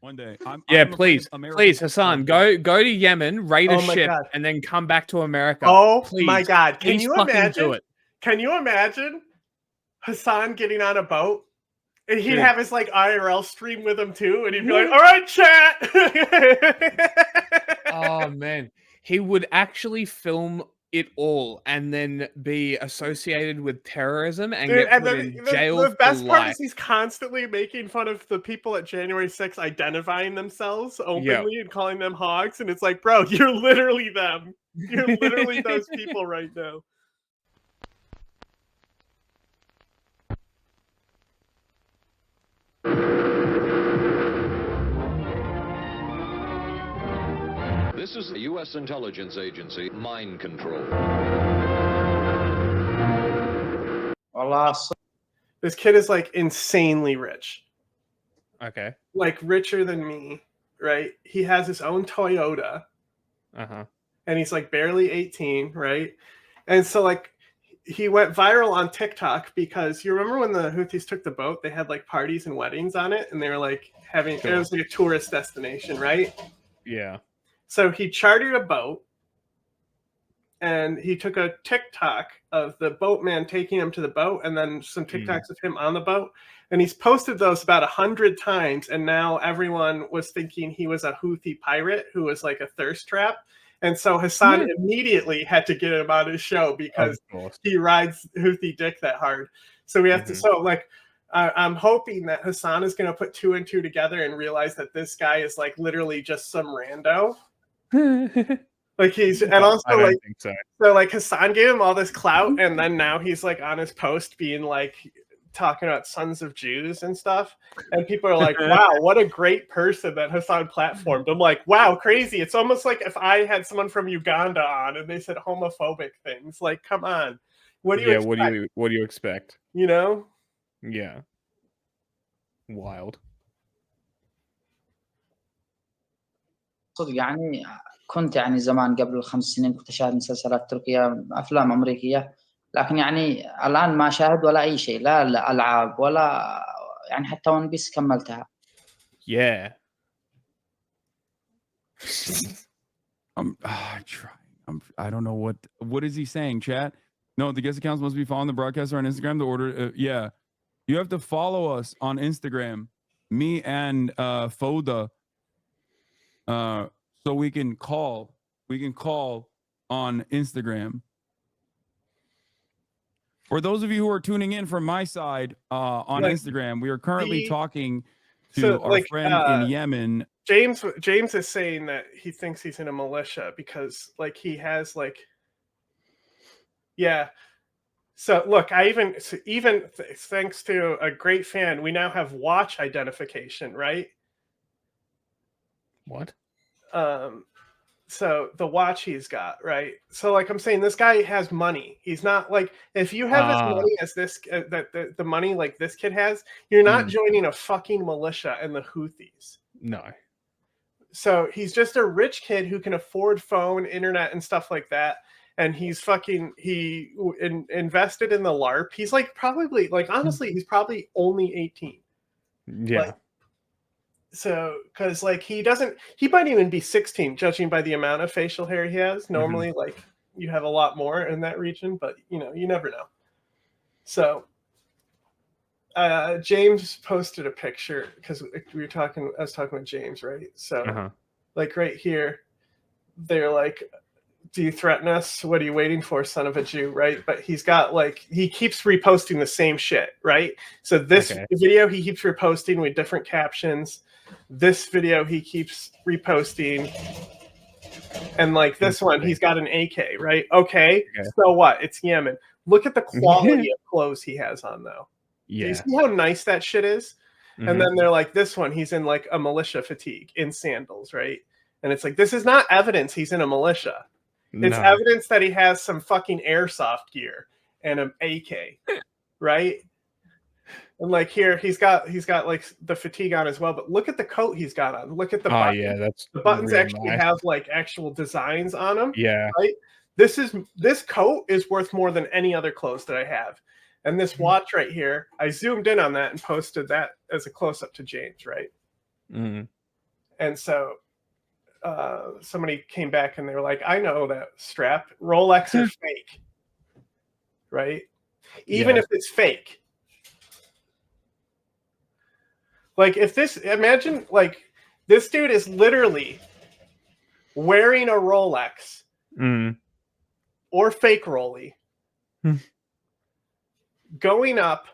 One day. Yeah, please, Hasan, go to Yemen, raid a ship, God. and then come back to America. Oh please, my God! Can please you fucking imagine? do it? Can you imagine Hasan getting on a boat? And he'd Dude. have his like IRL stream with him too, and he'd be like, "All right, chat." Oh man, he would actually film it all and then be associated with terrorism and Dude, get put in jail the best for part life. is he's constantly making fun of the people at January 6th identifying themselves openly and calling them hogs, and it's like, bro, you're literally them. You're literally those people right now. This is the U.S. intelligence agency, mind control. This kid is like insanely rich. Okay. Like richer than me, right? He has his own Toyota. Uh-huh. And he's like barely 18, right? And so like he went viral on TikTok because you remember when the Houthis took the boat, they had like parties and weddings on it, and they were like having it was like a tourist destination, right? Yeah. So he chartered a boat and he took a TikTok of the boatman taking him to the boat and then some TikToks of him on the boat. And he's posted those about 100 times. And now everyone was thinking he was a Houthi pirate who was like a thirst trap. And so Hasan immediately had to get him on his show because he rides Houthi dick that hard. So we have to, so like, I'm hoping that Hasan is going to put 2 and 2 together and realize that this guy is like literally just some rando. Like he's, and also like, so like Hasan gave him all this clout, and then now he's like on his post being like talking about sons of Jews and stuff, and people are like, wow, what a great person that Hasan platformed. I'm like, wow, crazy. It's almost like if I had someone from Uganda on and they said homophobic things. Like, come on, what do you expect? What do you expect? You know? Yeah. Wild. صدق يعني كنت يعني زمان قبل 5 سنين كنت أشاهد مسلسلات تركية أفلام أمريكية لكن يعني الآن ما أشاهد ولا أي شيء لا ألعاب ولا يعني حتى ون بيس كملتها. Yeah. trying. I don't know what is he saying, chat? No, the guest accounts must be following the broadcaster on Instagram. The order, yeah, you have to follow us on Instagram, me and Foda, so we can call. We can call on Instagram. For those of you who are tuning in from my side on Instagram, we are currently talking to our friend in Yemen. James is saying that he thinks he's in a militia because like he has like, yeah. So look, even thanks to a great fan, we now have watch identification, right? What? So the watch he's got, right? So like I'm saying, this guy has money. He's not like, if you have as money as this, the money like this kid has, you're not joining a fucking militia and the Houthis. No. So he's just a rich kid who can afford phone, internet, and stuff like that. And he's invested in the LARP. He's like probably like honestly, he's probably only 18. Yeah. Like, so because like he might even be 16 judging by the amount of facial hair he has. Normally like you have a lot more in that region, but you know, you never know. So James posted a picture because I was talking with James, right? So like right here, they're like, do you threaten us? What are you waiting for, son of a Jew, right? But he's got like, he keeps reposting the same shit, right? So this video he keeps reposting with different captions. This video he keeps reposting. And like this one, he's got an AK, right? Okay, so what? It's Yemen. Look at the quality of clothes he has on, though. Yeah. Do you see how nice that shit is? And then they're like, this one, he's in like a militia fatigue in sandals, right? And it's like, this is not evidence he's in a militia. It's evidence that he has some fucking airsoft gear and an AK, right? And like here, he's got like the fatigue on as well. But look at the coat he's got on. Look at the buttons. Yeah, that's the buttons actually have like actual designs on them. Yeah, right. This coat is worth more than any other clothes that I have. And this watch right here, I zoomed in on that and posted that as a close up to James, right? And so somebody came back and they were like, I know that strap. Rolex are fake. Right? Even if it's fake. Like, imagine, like, this dude is literally wearing a Rolex or fake Rolly, going up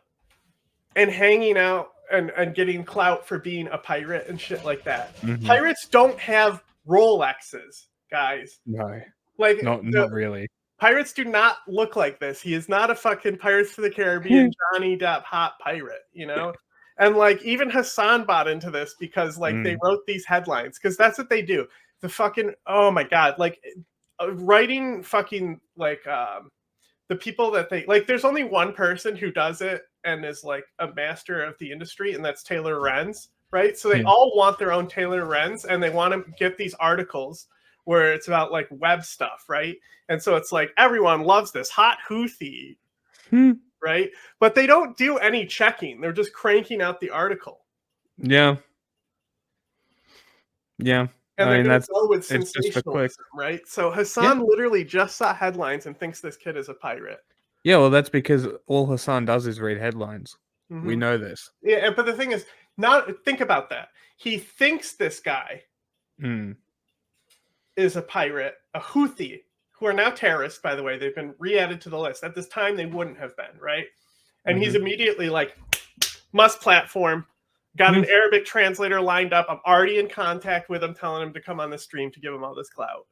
and hanging out and getting clout for being a pirate and shit like that. Pirates don't have Rolexes, guys. No, like not really. Pirates do not look like this. He is not a fucking Pirates of the Caribbean Johnny Depp hot pirate, you know? And like even Hasan bought into this because like they wrote these headlines because that's what they do. The fucking oh my god, like writing fucking like the people that they like. There's only one person who does it and is like a master of the industry, and that's Taylor Renz, right? So they all want their own Taylor Renz, and they want to get these articles where it's about like web stuff, right? And so it's like everyone loves this hot Houthi. Right? But they don't do any checking. They're just cranking out the article. Yeah. And they're going to go with sensationalism, right? So Hasan literally just saw headlines and thinks this kid is a pirate. Yeah, well, that's because all Hasan does is read headlines. We know this. Yeah, but the thing is, think about that. He thinks this guy is a pirate, a Houthi, who are now terrorists, by the way. They've been re-added to the list. At this time, they wouldn't have been, right? And he's immediately like, must platform, got an Arabic translator lined up. I'm already in contact with him, telling him to come on the stream to give him all this clout.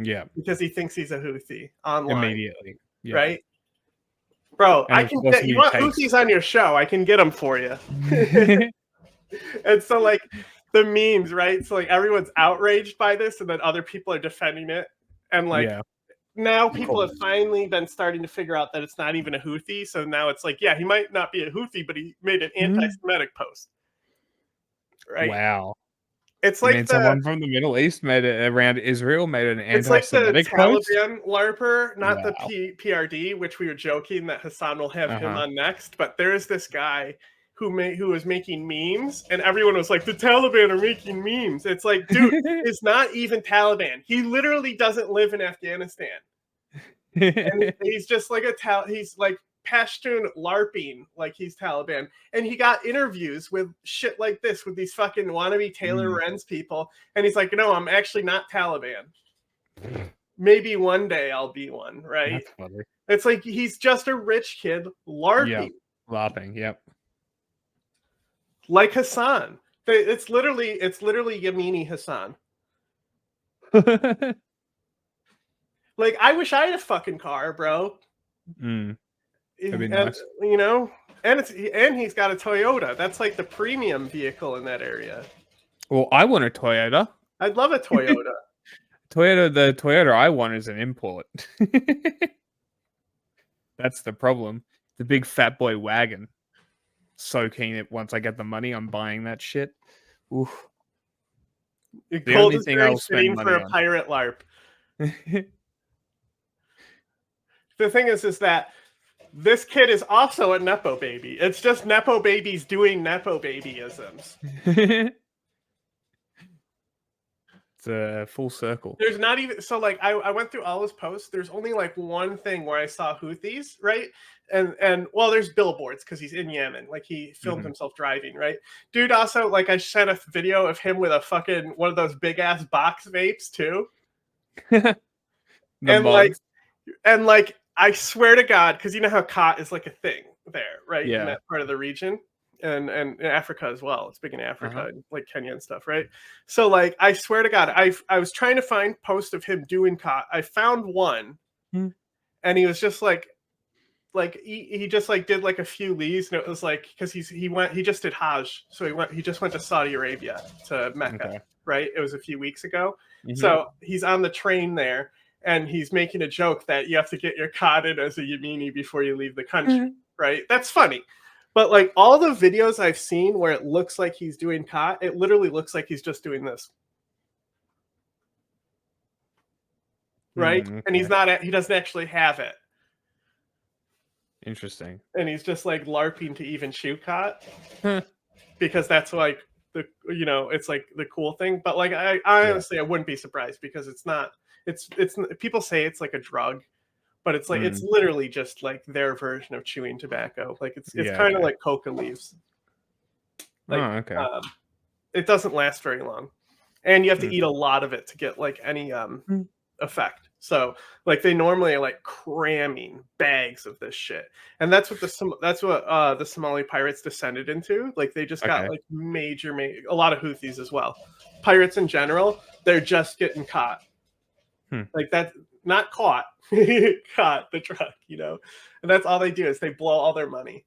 Yeah. Because he thinks he's a Houthi online. Immediately. Yeah. Right? Bro, and I can get, you want Houthis on your show, I can get them for you. And so like the memes, right? So like everyone's outraged by this and then other people are defending it. And like now people have finally been starting to figure out that it's not even a Houthi. So now it's like, yeah, he might not be a Houthi, but he made an anti-Semitic post. Right? Wow. It's like someone from the Middle East made it around Israel, made an anti-Semitic post. It's like the Taliban LARPer, not the PRD, which we were joking that Hasan will have him on next. But there is this guy who was making memes, and everyone was like, the Taliban are making memes. It's like, dude, it's not even Taliban. He literally doesn't live in Afghanistan. And he's just like he's like Pashtun LARPing like he's Taliban. And he got interviews with shit like this with these fucking wannabe Taylor Renz people. And he's like, no, I'm actually not Taliban. Maybe one day I'll be one, right? That's funny. It's like he's just a rich kid LARPing. Yeah. LARPing, yep. Like Hasan. It's literally Yamini Hasan. Like, I wish I had a fucking car, bro. That'd be nice. You know, and he's got a Toyota. That's like the premium vehicle in that area. Well, I want a Toyota. I'd love a Toyota. The Toyota I want is an import. That's the problem. The big fat boy wagon. So keen it once I get the money, I'm buying that shit. Oof. The only thing I'll spend money for a pirate LARP. The thing is that this kid is also a Nepo baby. It's just Nepo babies doing Nepo babyisms. It's a full circle. There's not even so like I went through all his posts. There's only like one thing where I saw Houthis, right? And well, there's billboards because he's in Yemen. Like he filmed himself driving, right? Dude, also like I sent a video of him with a fucking one of those big ass box vapes too. and like I swear to God, because you know how khat is like a thing there, right? Yeah. In that part of the region. And in Africa as well. It's big in Africa, like Kenya and stuff, right? So like I swear to God, I was trying to find posts of him doing khat. I found one, and he was just like he just like did like a few leaves, and it was like because he just did Hajj, so he just went to Saudi Arabia to Mecca, right? It was a few weeks ago. So he's on the train there, and he's making a joke that you have to get your khat in as a Yemeni before you leave the country, right? That's funny. But like all the videos I've seen where it looks like he's doing khat, it literally looks like he's just doing this. Right? And he doesn't actually have it. Interesting. And he's just like LARPing to even shoot khat. Because that's like it's like the cool thing. But like I honestly I wouldn't be surprised because it's not. It's people say it's like a drug, but it's like it's literally just like their version of chewing tobacco. Like it's kind of like coca leaves. Like it doesn't last very long, and you have to eat a lot of it to get like any effect. So like they normally are like cramming bags of this shit, and that's what the Somali pirates descended into. Like they just got like major a lot of Houthis as well. Pirates in general, they're just getting caught. Like that's not caught, caught the truck, and that's all they do is they blow all their money.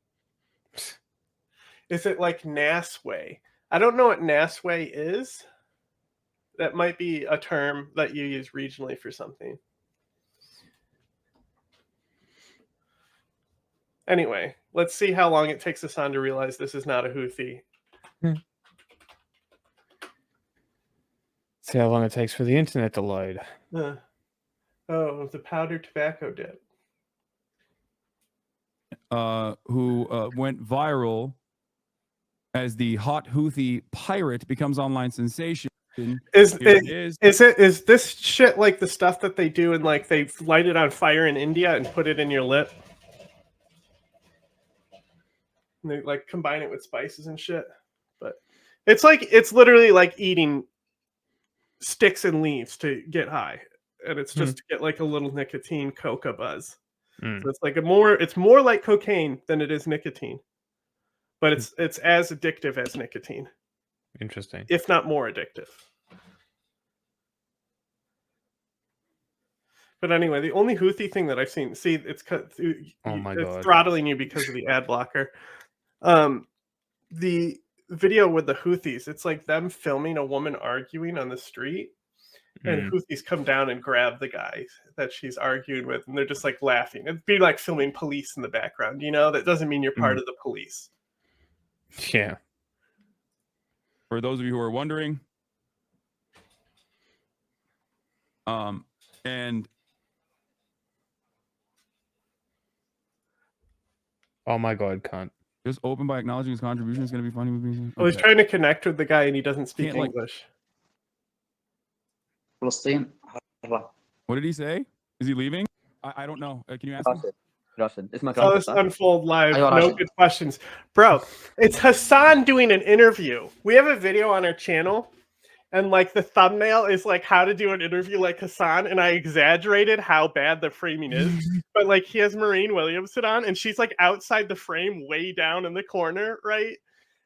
Is it like Nasway? I don't know what Nasway is. That might be a term that you use regionally for something. Anyway, let's see how long it takes Hasan to realize this is not a Houthi. See how long it takes for the internet to load. Oh, the powdered tobacco dip. Who went viral as the hot Houthi pirate becomes online sensation. Is this shit like the stuff that they do and like they light it on fire in India and put it in your lip? And they like combine it with spices and shit. But it's literally like eating sticks and leaves to get high. And it's just to get like a little nicotine coca buzz. So it's like it's more like cocaine than it is nicotine. But it's as addictive as nicotine. Interesting. If not more addictive. But anyway, the only Houthi thing that I've seen, it's throttling you because of the ad blocker. The video with the Houthis, it's like them filming a woman arguing on the street, and Houthis come down and grab the guy that she's arguing with, and they're just like laughing. It'd be like filming police in the background, that doesn't mean you're part of the police. Yeah. For those of you who are wondering, and oh my god, cunt. Just open by acknowledging his contribution is going to be funny. Okay. Well, he's trying to connect with the guy and he doesn't speak English. What did he say? Is he leaving? I don't know. Can you ask him? So this unfold live. No good questions. Bro, it's Hasan doing an interview. We have a video on our channel, and like the thumbnail is like how to do an interview like Hasan, and I exaggerated how bad the framing is. But like he has Maureen Williamson on, and she's like outside the frame way down in the corner, right?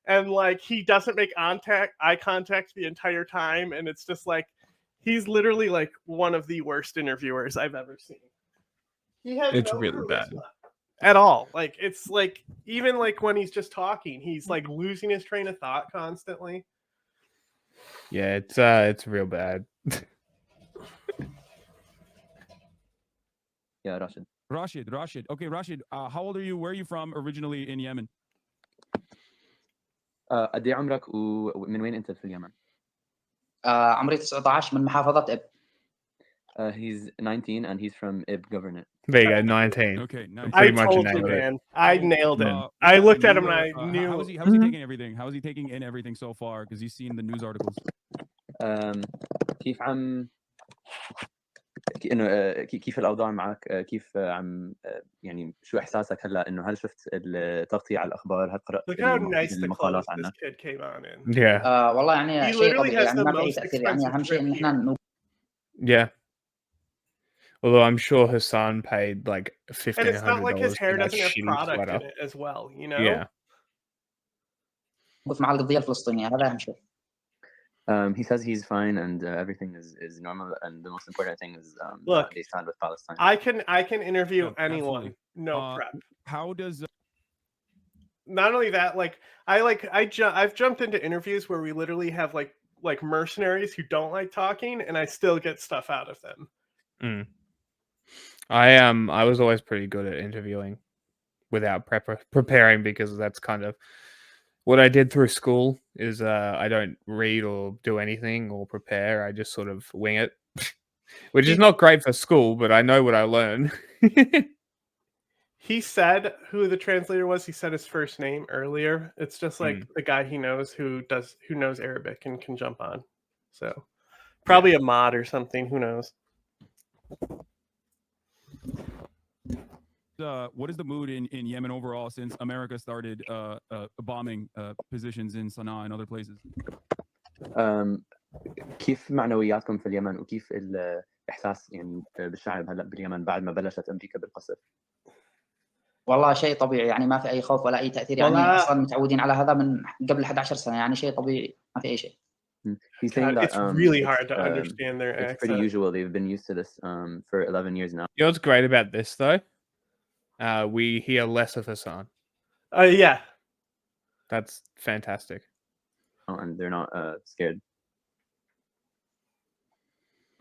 And like he doesn't make eye contact the entire time, and it's just like he's literally like one of the worst interviewers I've ever seen. It's really bad at all. Like it's like even like when he's just talking, he's like losing his train of thought constantly. Yeah, it's real bad. Yeah, Rashid. Rashid. Okay, Rashid. How old are you? Where are you from originally in Yemen? قد ايه عمرك ومن وين انت في اليمن؟ عمري 19 من محافظة إب. He's 19 and he's from Ib Governorate. There you go, 19. Okay, nice. I told you, man. I nailed it. I looked at him and I knew. How is he taking everything? How is he taking in everything so far? Because he's seen the news articles. كيف عم انه كيف الاوضاع معك؟ كيف عم يعني شو احساسك هلا؟ انه هل شفت التغطيه على الاخبار؟ هل قرات المقالات عنها؟ Yeah. والله يعني شيء طبيعي يعني ما في تأثير يعني أهم شيء إن إحنا Yeah. Although I'm sure Hasan paid like $1,500. And it's not like his hair doesn't have product in it as well, Yeah. مع القضية الفلسطينية هذا أهم شيء. He says he's fine and everything is normal, and the most important thing is look, they stand with Palestine. I can interview anyone. Absolutely. No prep. How does? Not only that, I've jumped into interviews where we literally have like mercenaries who don't like talking, and I still get stuff out of them. I was always pretty good at interviewing without preparing, because that's kind of what I did through school. Is I don't read or do anything or prepare. I just sort of wing it, which is not great for school, but I know what I learn. he said who the translator was. He said his first name earlier. It's just like the guy he knows who knows Arabic and can jump on. So probably a mod or something. Who knows? What is the mood in Yemen overall since America started bombing positions in Sana'a and other places? كيف معنوياتكم في اليمن وكيف الإحساس يعني بالشعب هلا باليمن بعد ما بلشت أمريكا بالقصف؟ والله شيء طبيعي يعني ما في أي خوف ولا أي تأثير يعني أصلا متعودين على هذا من قبل 11 سنة يعني شيء طبيعي ما في أي شيء. He's saying that it's really hard to understand their accent. It's pretty usual. They've been used to this for 11 years now. You know what's great about this though? We hear less of Hasan. Yeah. That's fantastic. Oh, and they're not scared.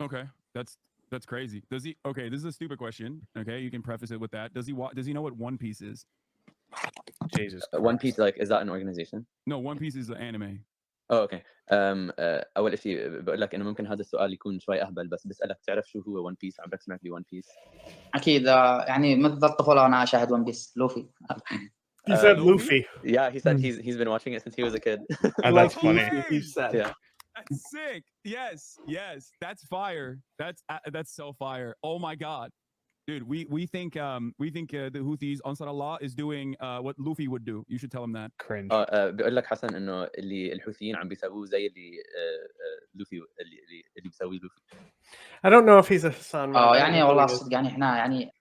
Okay, that's crazy. Does he? Okay, this is a stupid question. Okay, you can preface it with that. Does he know what One Piece is? Jesus. One Piece, like, is that an organization? No, One Piece is the anime. Oh, اوكي. اول شيء بقول لك انه ممكن هذا السؤال يكون شوي اهبل، بس بسالك تعرف شو هو ون بيس؟ عمرك سمعت بون بيس؟ اكيد يعني منذ الطفوله وانا اشاهد ون بيس. لوفي. He said Luffy. Yeah, he said he's been watching it since he was a kid. And that's funny. He said. Yeah. That's sick. Yes, that's fire. That's so fire. Oh my god, dude, we think the Houthis, Ansar Allah, is doing what Luffy would do. You should tell him that. Cringe. بقول لك حسن انه اللي الحوثيين عم بيسووه زي اللي لوفي اللي بيسويه لوفي. I don't know if he's a Hasan. يعني والله صدق يعني احنا يعني.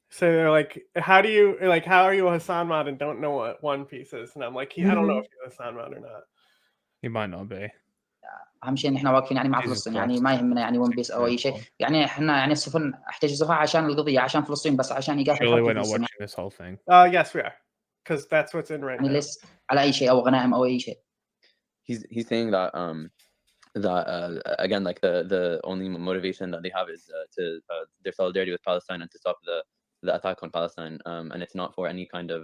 So they're like, how are you a Hasan mod and don't know what One Piece is? And I'm like, I don't know if he's a Hasan mod or not. He might not be. اهم شيء ان احنا واقفين يعني مع فلسطين يعني ما يهمنا يعني ون بيس او اي شيء يعني احنا يعني السفن احتاج السفن عشان القضيه عشان فلسطين بس عشان يقاتل. Surely we're not watching this whole thing. Yes we are, because that's what's in right يعني now. ليس على اي شيء او غنائم او اي شيء. He's saying that again, like the only motivation that they have is to their solidarity with Palestine and to stop the attack on Palestine, and it's not for any kind of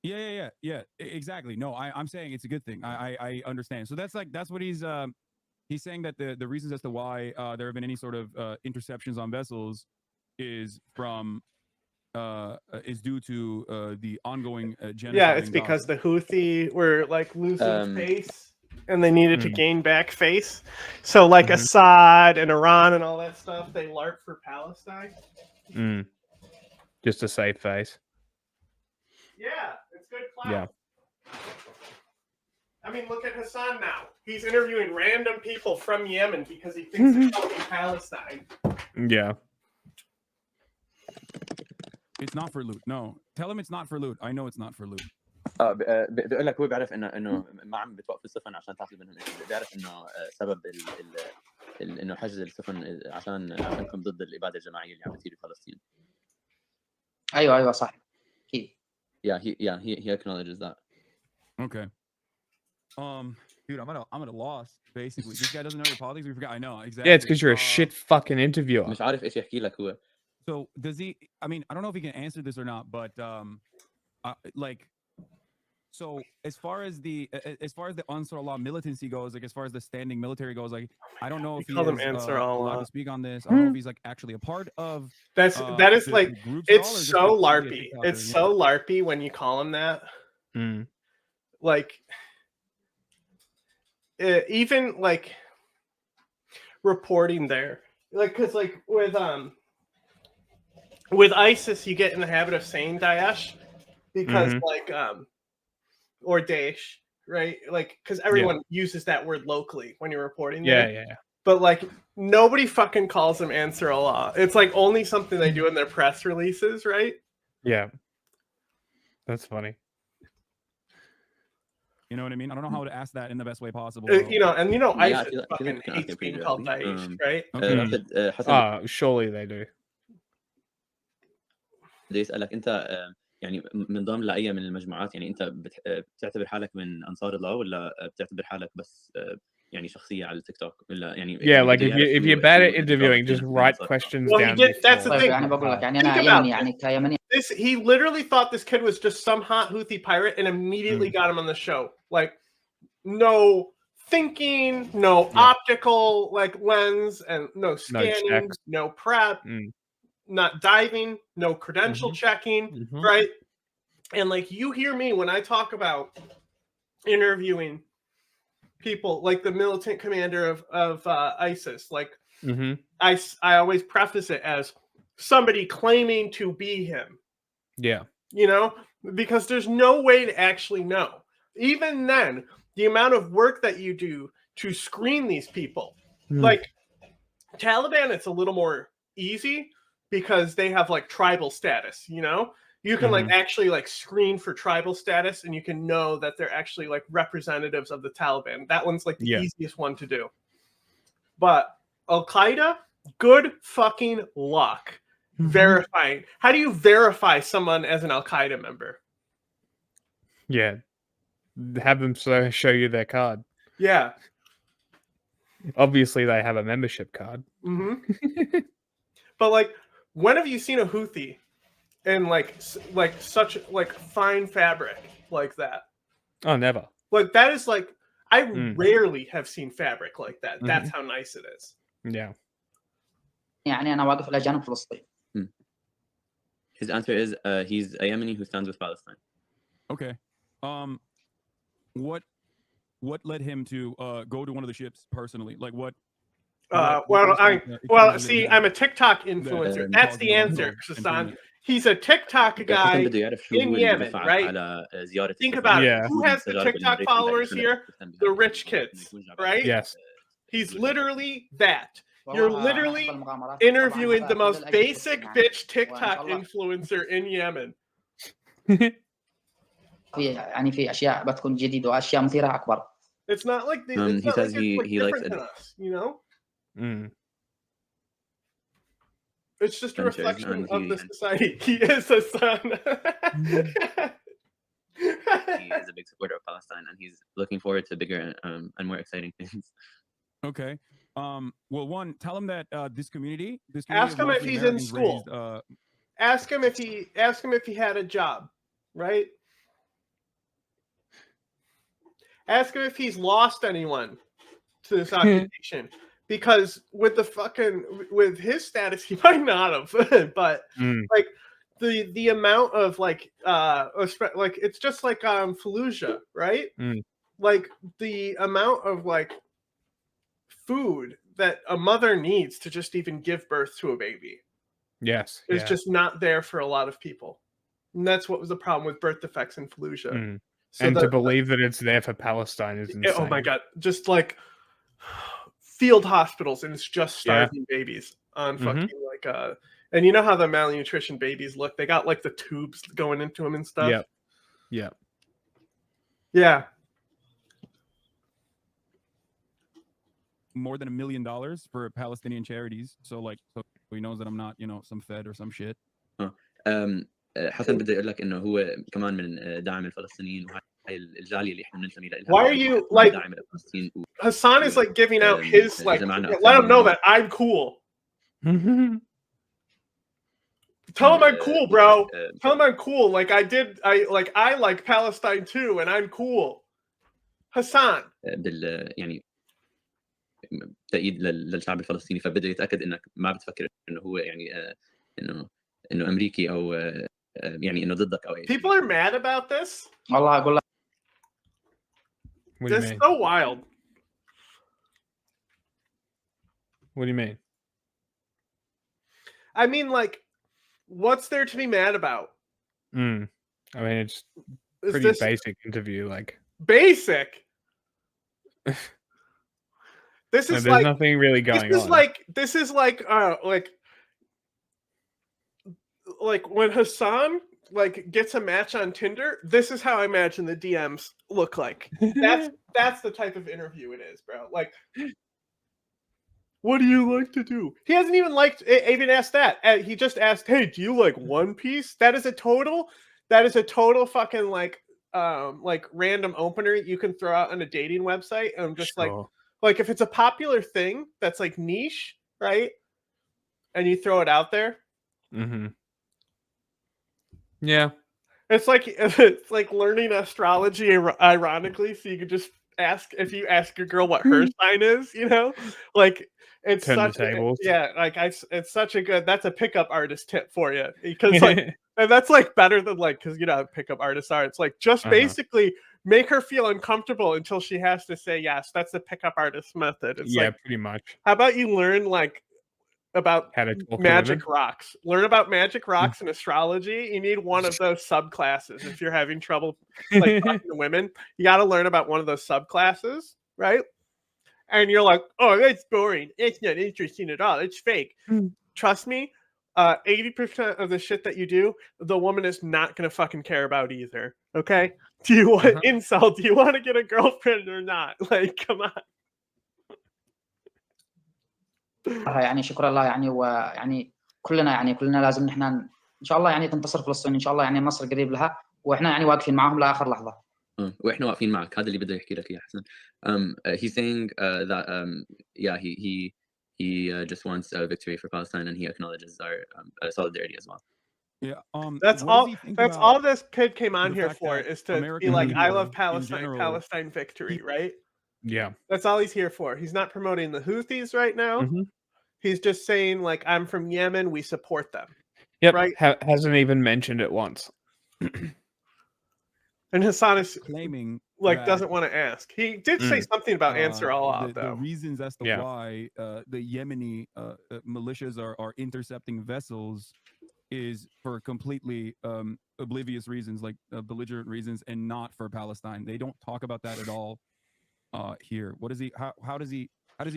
Yeah, exactly. No, I'm saying it's a good thing. I understand. So that's what he's saying, that the reasons as to why there have been any sort of interceptions on vessels is due to the ongoing genocide. Yeah, it's because the Houthi were like losing face and they needed to gain back face. So like Assad and Iran and all that stuff, they LARP for Palestine. Just to save face. Yeah, it's good class. Yeah. I mean, look at Hasan now. He's interviewing random people from Yemen because he thinks they're helping Palestine. Yeah. It's not for loot. No, tell him it's not for loot. I know it's not for loot. بقول لك هو بيعرف انه ما عم بتوقف السفن عشان تاخذ منهم، بيعرف انه سبب انه حجز السفن عشانكم ضد الاباده الجماعيه اللي عم بتصير بفلسطين. ايوه صح اكيد. He acknowledges that. Okay. Dude, I'm at a loss. Basically, this guy doesn't know your politics. We forgot. I know exactly. Yeah, it's because you're a shit fucking interviewer. مش عارف ايش يحكي لك هو. So does he? I mean, I don't know if he can answer this or not, but like, so as far as the Ansar Allah militancy goes, like as far as the standing military goes, like I don't know if he is allowed to speak on this. I don't know if he's like actually a part of. That is like it's so LARPy. It's so LARPy when you call him that. Like even like reporting there, like because like with ISIS you get in the habit of saying Daesh because like or Daesh, right? Like because everyone uses that word locally when you're reporting there. Yeah. But like nobody fucking calls them Ansar Allah. It's like only something they do in their press releases, right? Yeah. That's funny. You know what I mean? I don't know how to ask that in the best way possible. ISIS fucking hates being called Daesh, right? Surely they do. بدي اسالك انت يعني منضم لاي من المجموعات، يعني انت بتعتبر حالك من انصار الله ولا بتعتبر حالك بس يعني شخصية على التيك توك ولا يعني like if you're bad at interviewing, just write questions down. That's the thing. يعني بقول لك يعني انا يمني يعني كيمني. He literally thought this kid was just some hot Houthi pirate and immediately got him on the show. Like no thinking, no optical like lens, and no scanning, no prep, not diving, no credential checking, right? And like you hear me when I talk about interviewing people like the militant commander of ISIS, like I always preface it as somebody claiming to be him. Yeah. You know, because there's no way to actually know. Even then, the amount of work that you do to screen these people, like Taliban, it's a little more easy because they have like tribal status, you know? You can like actually like screen for tribal status and you can know that they're actually like representatives of the Taliban. That one's like the easiest one to do. But al-Qaeda, good fucking luck verifying. How do you verify someone as an al-Qaeda member? Yeah. Have them show you their card. Yeah. Obviously, they have a membership card. But like, when have you seen a Houthi in like such like fine fabric like that? Oh, never. Like that is like I rarely have seen fabric like that. That's how nice it is. Yeah. يعني أنا واقف إلى جانب فلسطين. His answer is he's a Yemeni who stands with Palestine. Okay. What led him to go to one of the ships personally? Like what? See, I'm a TikTok influencer. That's the answer, Hasan. He's a TikTok guy in Yemen, right? Think about it. Who has the TikTok followers here? The rich kids, right? Yes. He's literally that. You're literally interviewing the most basic bitch TikTok influencer in Yemen. في أشياء بتكون جديدة وأشياء مثيرة أكبر. It's not like he says he likes it, us, you know. It's just a reflection of the society. He is a son. He is a big supporter of Palestine, and he's looking forward to bigger and more exciting things. Okay. Well, one, tell him that this community ask him if he's in Americans school. Raised, ask him if he had a job, right? Ask him if he's lost anyone to this occupation. Because with his status, he might not have. But like the amount of like it's just like Fallujah, right? Like the amount of like food that a mother needs to just even give birth to a baby. Yes. Is just not there for a lot of people. And that's what was the problem with birth defects in Fallujah. So and to believe that it's there for Palestine is insane. Oh my God. Just like field hospitals and it's just starving babies on fucking like and you know how the malnutrition babies look? They got like the tubes going into them and stuff. Yeah. More than $1 million for Palestinian charities. So he knows that I'm not, some Fed or some shit. حسن بدي اقول لك انه هو كمان من داعم الفلسطينيين وهي الجاليه اللي احنا بننتمي لها. Why are you like Hasan is like giving out his like let him know that I'm cool. Tell him I'm cool, bro. Tell him I'm cool. Like I like Palestine too and I'm cool. Hasan. يعني تأييد للشعب الفلسطيني فبده يتاكد انك ما بتفكر انه هو يعني انه امريكي او يعني انه ضدك او اي. People are mad about this. والله اقول لك. This is so wild. What do you mean? I mean, like, what's there to be mad about? I mean, it's pretty basic interview, like basic. This is there's nothing really going on. This is like when Hasan like gets a match on Tinder, this is how I imagine the DMs look like. That's the type of interview it is, bro. Like, what do you like to do? He hasn't even asked that. He just asked, "Hey, do you like One Piece?" That is a total fucking like random opener you can throw out on a dating website. And I'm just like if it's a popular thing that's like niche, right? And you throw it out there. Yeah. It's like learning astrology ironically, so you could just ask a girl what her sign is, you know, like it's Turn the such tables. it's such a good, that's a pickup artist tip for you, because like, and that's like better than like, because you know how pickup artists are, it's like just basically make her feel uncomfortable until she has to say yes. That's the pickup artist method. It's yeah, like, pretty much. how about you learn like about How to talk to magic women. rocks, learn about magic rocks and astrology. You need one of those subclasses if you're having trouble like talking to women. You got to learn about one of those subclasses, right? And you're like, oh, that's boring, it's not interesting at all, it's fake. Trust me, 80% of the shit that you do, the woman is not gonna fucking care about either. Okay, do you want insult, do you want to get a girlfriend or not? Like, come on. يعني شكر الله يعني ويعني كلنا لازم نحن ان شاء الله يعني تنتصر فلسطين ان شاء الله، يعني النصر قريب لها، واحنا يعني واقفين معاهم لاخر لحظه. واحنا واقفين معك، هذا اللي بدي احكي لك اياه حسن. He's saying that yeah, he just wants a victory for Palestine, and he acknowledges our solidarity as well. Yeah. That's what all. does he think That's about all this kid came on the here fact for, that is to American be like, I media love in Palestine, general, Palestine victory, right? Yeah. That's all he's here for. He's not promoting the Houthis right now. He's just saying like, I'm from Yemen, we support them. Yep. Right. Hasn't even mentioned it once. And Hasan is claiming like that, doesn't want to ask. He did say something about answer Allah the though. reasons as to why the Yemeni militias are intercepting vessels is for completely oblivious reasons, like belligerent reasons, and not for Palestine. They don't talk about that at all here. What is he? How does he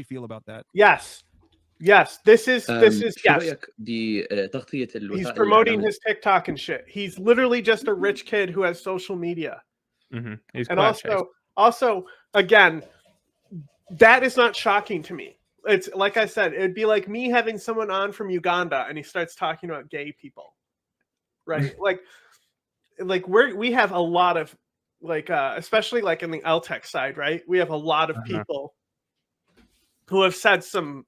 feel about that? Yes. This is yes. He's promoting his TikTok and shit. He's literally just a rich kid who has social media. And also, again, that is not shocking to me. It's like I said, it'd be like me having someone on from Uganda and he starts talking about gay people, right? like we have a lot of like, especially like in the LTech side, right? We have a lot of people who have said some,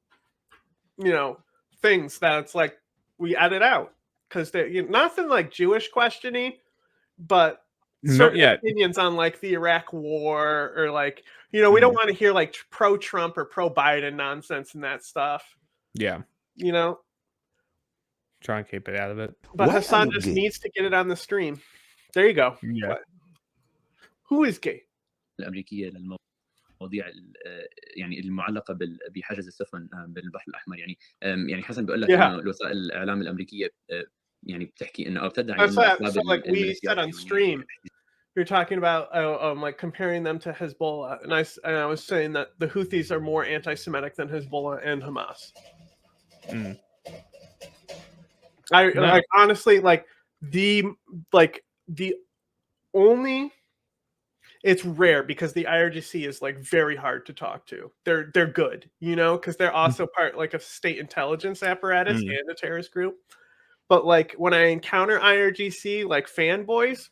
you know, things that it's like we edit out because they're nothing like Jewish questioning, but certain opinions on like the Iraq war, or like, you know, we don't want to hear like pro-Trump or pro-Biden nonsense and that stuff. Yeah. You know? Try and keep it out of it. But Hasan just needs to get it on the stream. There you go. Yeah. Who is gay? الأمريكية للمواضيع يعني المعلقة بحجز السفن بالبحر الأحمر، يعني حسن بيقول لك إنه وسائل الإعلام الأمريكية يعني بتحكي إنه أو بتدعي إنه so like we said on stream, you're talking about like comparing them to Hezbollah, and I was saying that the Houthis are more anti-Semitic than Hezbollah and Hamas. I honestly like the only, it's rare because the IRGC is like very hard to talk to. They're good, you know, because they're also part like a state intelligence apparatus and a terrorist group. But like when I encounter IRGC like fanboys,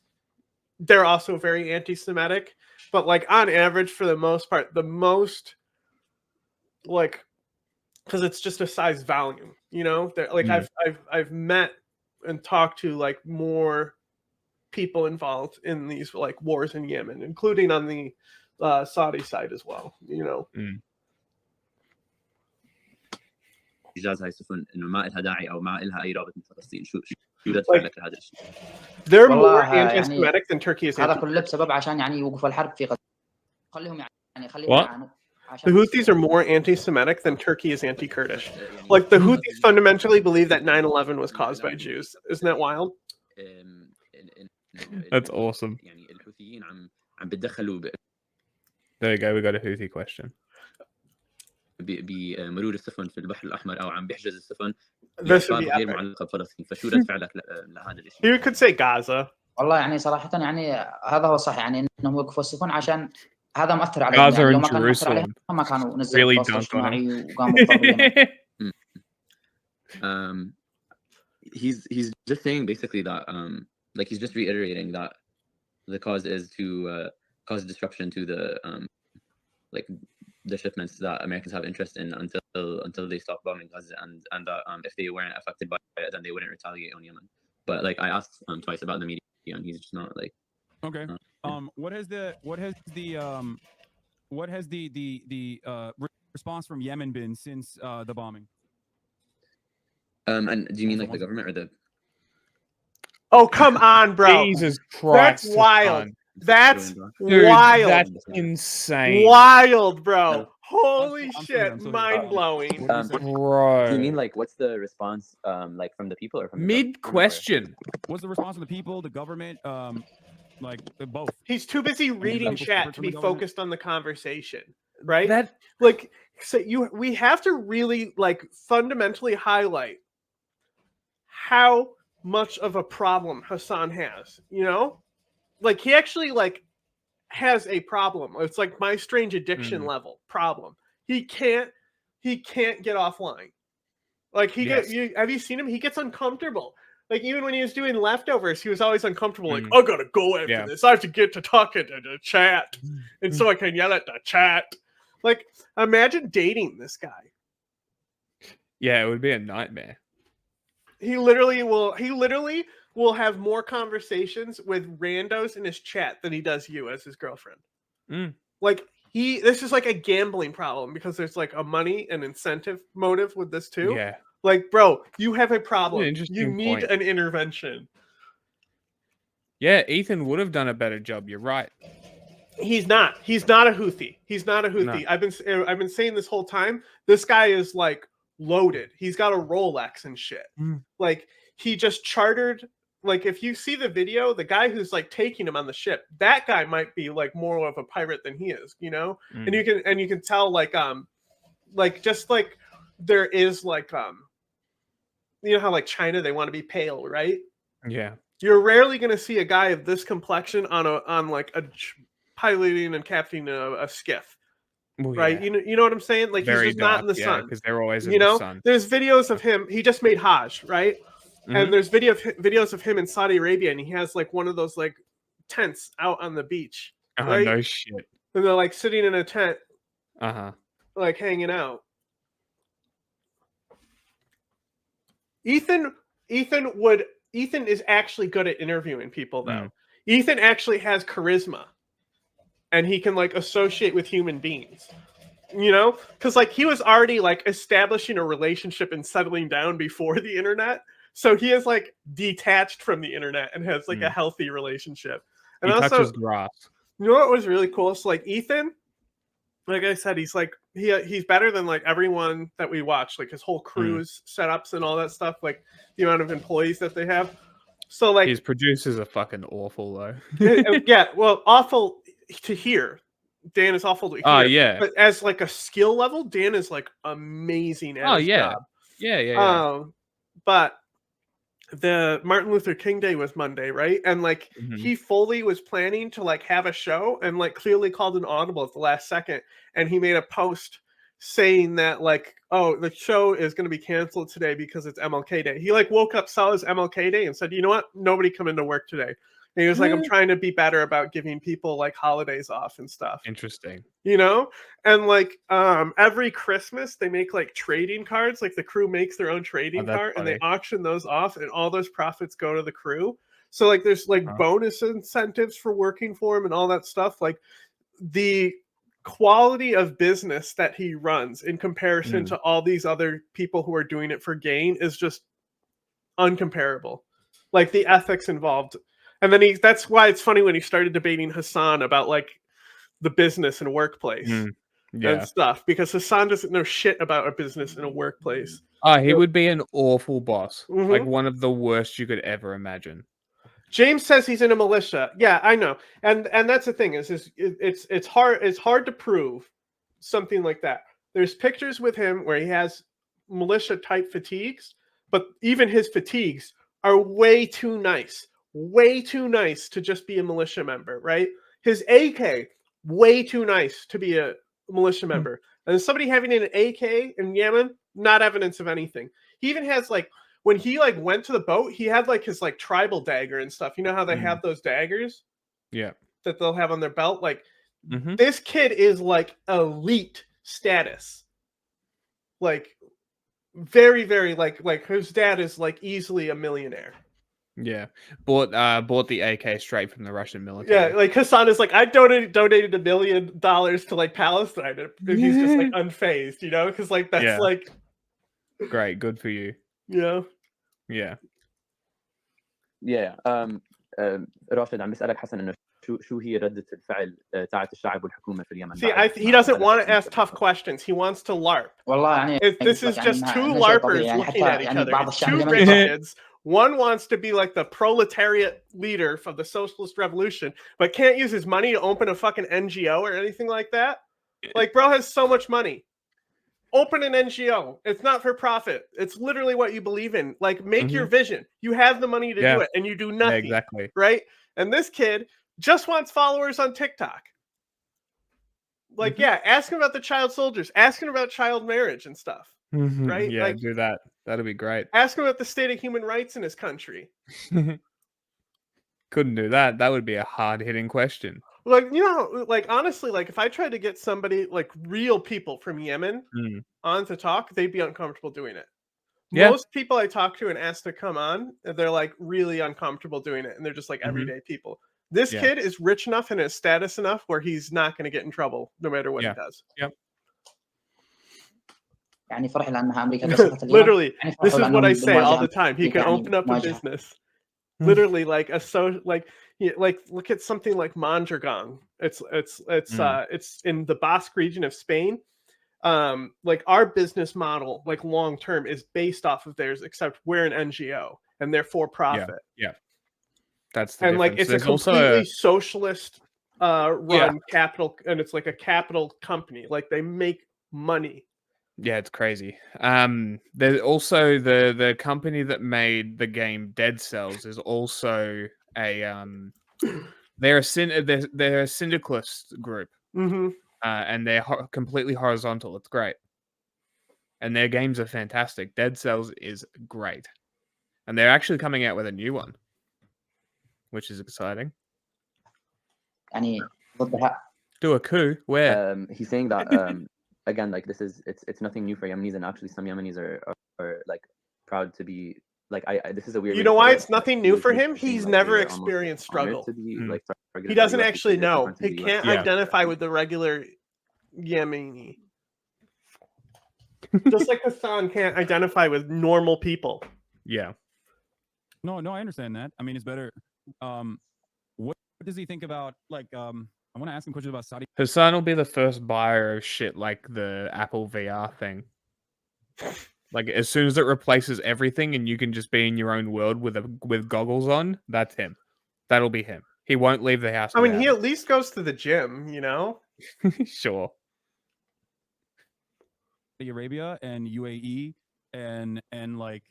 they're also very anti-Semitic. But like on average, for the most part, the most like, because it's just a size volume, you know. They're like I've met and talked to like more people involved in these like wars in Yemen, including on the Saudi side as well, you know. إيجاز هاي السفن إنه ما إلها داعي أو ما إلها أي رابط من فلسطين. شو رد فعلك لهذا الشيء؟ They're more anti-Semitic than Turkey is. هذا كله بسبب عشان يعني يوقفوا الحرب في غزة. خليهم يعني خليهم يعانوا. The Houthis are more anti-Semitic than Turkey is anti-Kurdish. Like the Houthis fundamentally believe that 9/11 was caused by Jews. Isn't that wild? That's awesome. There you go. We got a Houthi question. بمرور السفن في البحر الأحمر أو عم بيحجز السفن غير معلقة بفلسطين، فشو رد فعلك لهذا الشيء؟ You could say Gaza. والله يعني صراحة يعني هذا هو صح، يعني إنهم وقفوا السفن عشان هذا مؤثر عليهم. Gaza يعني لو and ما كان مؤثر عليهم Jerusalem ما كانوا نزلوا really التواصل dunked on الاجتماعي وقاموا بضرب اليمن. He's just saying basically that like he's just reiterating that the cause is to cause disruption to the like the shipments that Americans have interest in until they stop bombing Gaza, and that if they weren't affected by it, then they wouldn't retaliate on Yemen. But like I asked twice about the media, and he's just not like. Okay. What has the what has the response from Yemen been since the bombing? And do you mean like the Someone- government or the? Oh, come on, bro. Jesus Christ. That's wild. Hassan. That's Doing, Dude, wild. that's insane. Wild, bro. No. Holy I'm still shit. here, I'm still here. Mind blowing. What are you saying? Bro. Do you mean like what's the response like from the people or from the Mid question? What's the response from the people, the government, like both? He's too busy reading people chat separate to from the be government? focused on the conversation, right? That Like, so we have to really like fundamentally highlight how much of a problem Hasan has, you know? Like he actually like has a problem. It's like my strange addiction level problem. He can't get offline. Like he Yes. have you seen him? He gets uncomfortable. Like even when he was doing leftovers, he was always uncomfortable. Like, I gotta go after this. I have to get to talking to the chat. And so I can yell at the chat. Like, imagine dating this guy. Yeah, it would be a nightmare. He literally will have more conversations with randos in his chat than he does you as his girlfriend. Like this is like a gambling problem because there's like a money and incentive motive with this too. Yeah. Like, bro, you have a problem. Interesting You need point. an intervention. Yeah, Ethan would have done a better job. You're right. He's not. He's not a Houthi. He's not a Houthi. No. I've been saying this whole time. This guy is like loaded. He's got a Rolex and shit. Like he just chartered. Like if you see the video, the guy who's like taking him on the ship, that guy might be like more of a pirate than he is. You know, and you can tell like just like there is like you know how like China they want to be pale, right? Yeah. You're rarely going to see a guy of this complexion on like a piloting and captaining a skiff, right? Yeah. You know what I'm saying? Like Very he's just not in the sun because they're always in you know. the sun. There's videos of him. He just made Hajj, right? And there's videos of him in Saudi Arabia, and he has like one of those like tents out on the beach. Oh right? no shit. And they're like sitting in a tent, like hanging out. Ethan is actually good at interviewing people, though. Ethan actually has charisma, and he can like associate with human beings. You know, because like he was already like establishing a relationship and settling down before the internet, so he is like detached from the internet and has like a healthy relationship. And he also, touches grass. you know what was really cool? So like Ethan, like I said, he's like he's better than like everyone that we watch. Like his whole crew's setups and all that stuff. Like the amount of employees that they have. So like his producers are fucking awful though. Yeah, well, awful to hear. Dan is awful to hear. Oh yeah. But as like a skill level, Dan is like amazing at his job. Yeah. But the Martin Luther King Day was Monday, right? And like he fully was planning to like have a show and like clearly called an audible at the last second. And he made a post saying that like, oh, the show is going to be canceled today because it's MLK Day. He like woke up, saw his MLK Day and said, you know what? Nobody come into work today. And he was like, I'm trying to be better about giving people like holidays off and stuff. Interesting. You know? And like every Christmas they make like trading cards. Like the crew makes their own trading card and they auction those off and all those profits go to the crew. So like there's like bonus incentives for working for him and all that stuff. Like the quality of business that he runs in comparison to all these other people who are doing it for gain is just uncomparable. Like the ethics involved. And then that's why it's funny when he started debating Hasan about like the business and workplace and stuff, because Hasan doesn't know shit about a business and a workplace. He would be an awful boss. Like one of the worst you could ever imagine. James says he's in a militia. Yeah, I know. And that's the thing is it's hard to prove something like that. There's pictures with him where he has militia type fatigues, but even his fatigues are way too nice to just be a militia member, right? His AK, way too nice to be a militia member. And somebody having an AK in Yemen, not evidence of anything. He even has like, when he like went to the boat, he had like his like tribal dagger and stuff. You know how they have those daggers? Yeah. That they'll have on their belt? Like this kid is like elite status. Like very, very like his dad is like easily a millionaire. Yeah, bought the AK straight from the Russian military. Yeah, like Hasan is like, I donated $1 million to like Palestine, and he's just like unfazed, you know, because like that's Yeah. like, Great, good for you. you know. Yeah. Yeah. راشد عم بيسألك حسن إنه شو هي ردة الفعل تاعت الشعب والحكومة في اليمن. See, he doesn't want to ask tough questions. He wants to LARP. والله يعني This is يعني just two إنه شيء طبيعي LARPers يعني looking حتى at each يعني other. بعض It's الشعب two اليمني rich kids. One wants to be like the proletariat leader of the socialist revolution, but can't use his money to open a fucking NGO or anything like that. Like, bro has so much money. Open an NGO. It's not for profit. It's literally what you believe in. Like, make your vision. You have the money to do it, and you do nothing. Yeah, exactly. Right? And this kid just wants followers on TikTok. Like, yeah, ask him about the child soldiers. Ask him about child marriage and stuff. Right? Yeah, Like, do that. That'll be great. ask him about the state of human rights in his country. Couldn't do that. That would be a hard-hitting question. Like, you know, like, honestly, like, if I tried to get somebody, like, real people from Yemen on to talk, they'd be uncomfortable doing it. Yeah. Most people I talk to and ask to come on, they're, like, really uncomfortable doing it, and they're just, like, everyday people. This kid is rich enough and has status enough where he's not going to get in trouble no matter what he does. Yep. يعني فرح لأنها أمريكا قصفت اليمن. Literally, يعني this is فرحوا what I لأنهم say all the بمواجهة time. He can يعني open up a مواجهة. business. Literally, like like look at something like Mondragon. It's in the Basque region of Spain. Like, our business model, like, long term, is based off of theirs, except we're an NGO and they're for profit. Yeah. That's the And like, difference. it's a There's completely socialist run Yeah. capital, and it's like a capital company. Like, they make money. Yeah, it's crazy. There's also the company that made the game Dead Cells is also a they're a syndicalist group, and they're completely horizontal. It's great, and their games are fantastic. Dead Cells is great, and they're actually coming out with a new one, which is exciting. يعني ضدها. Do a coup where? He's saying that again, like, this is it's nothing new for Yemenis, and actually some Yemenis are like proud to be like this is a weird. You way know to why put it, it's nothing he new was for basically him? saying, He's like, never they were almost, like, experienced honored struggle. to be, like, targeted He by doesn't US actually because they're know. fun to He the US can't Yeah. identify with the regular Yemeni. Just like Hasan can't identify with normal people. Yeah. No, I understand that. I mean, it's better. What does he think about, like, I want to ask him questions about Saudi. Hasan will be the first buyer of shit like the Apple VR thing. Like, as soon as it replaces everything and you can just be in your own world with goggles on, that's him. That'll be him. He won't leave the house. I mean, he without at least goes to the gym, you know? it. Sure. Saudi Arabia and UAE and like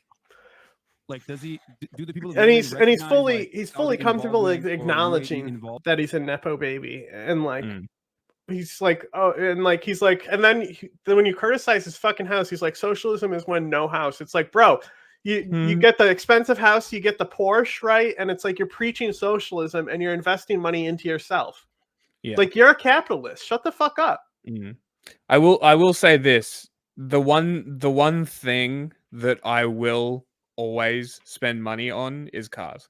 does he do the people of And Yemen he's recognize, fully like, he's Saudi fully comfortable, like, involvement or UAE acknowledging involvement? that he's a nepo baby, and like he's like, oh, and like he's like, and then when you criticize his fucking house, he's like, socialism is when no house. It's like, bro, you get the expensive house, you get the Porsche, right? And it's like you're preaching socialism and you're investing money into yourself. Yeah. Like, you're a capitalist. Shut the fuck up. I will say this. The one thing that I will always spend money on is cars.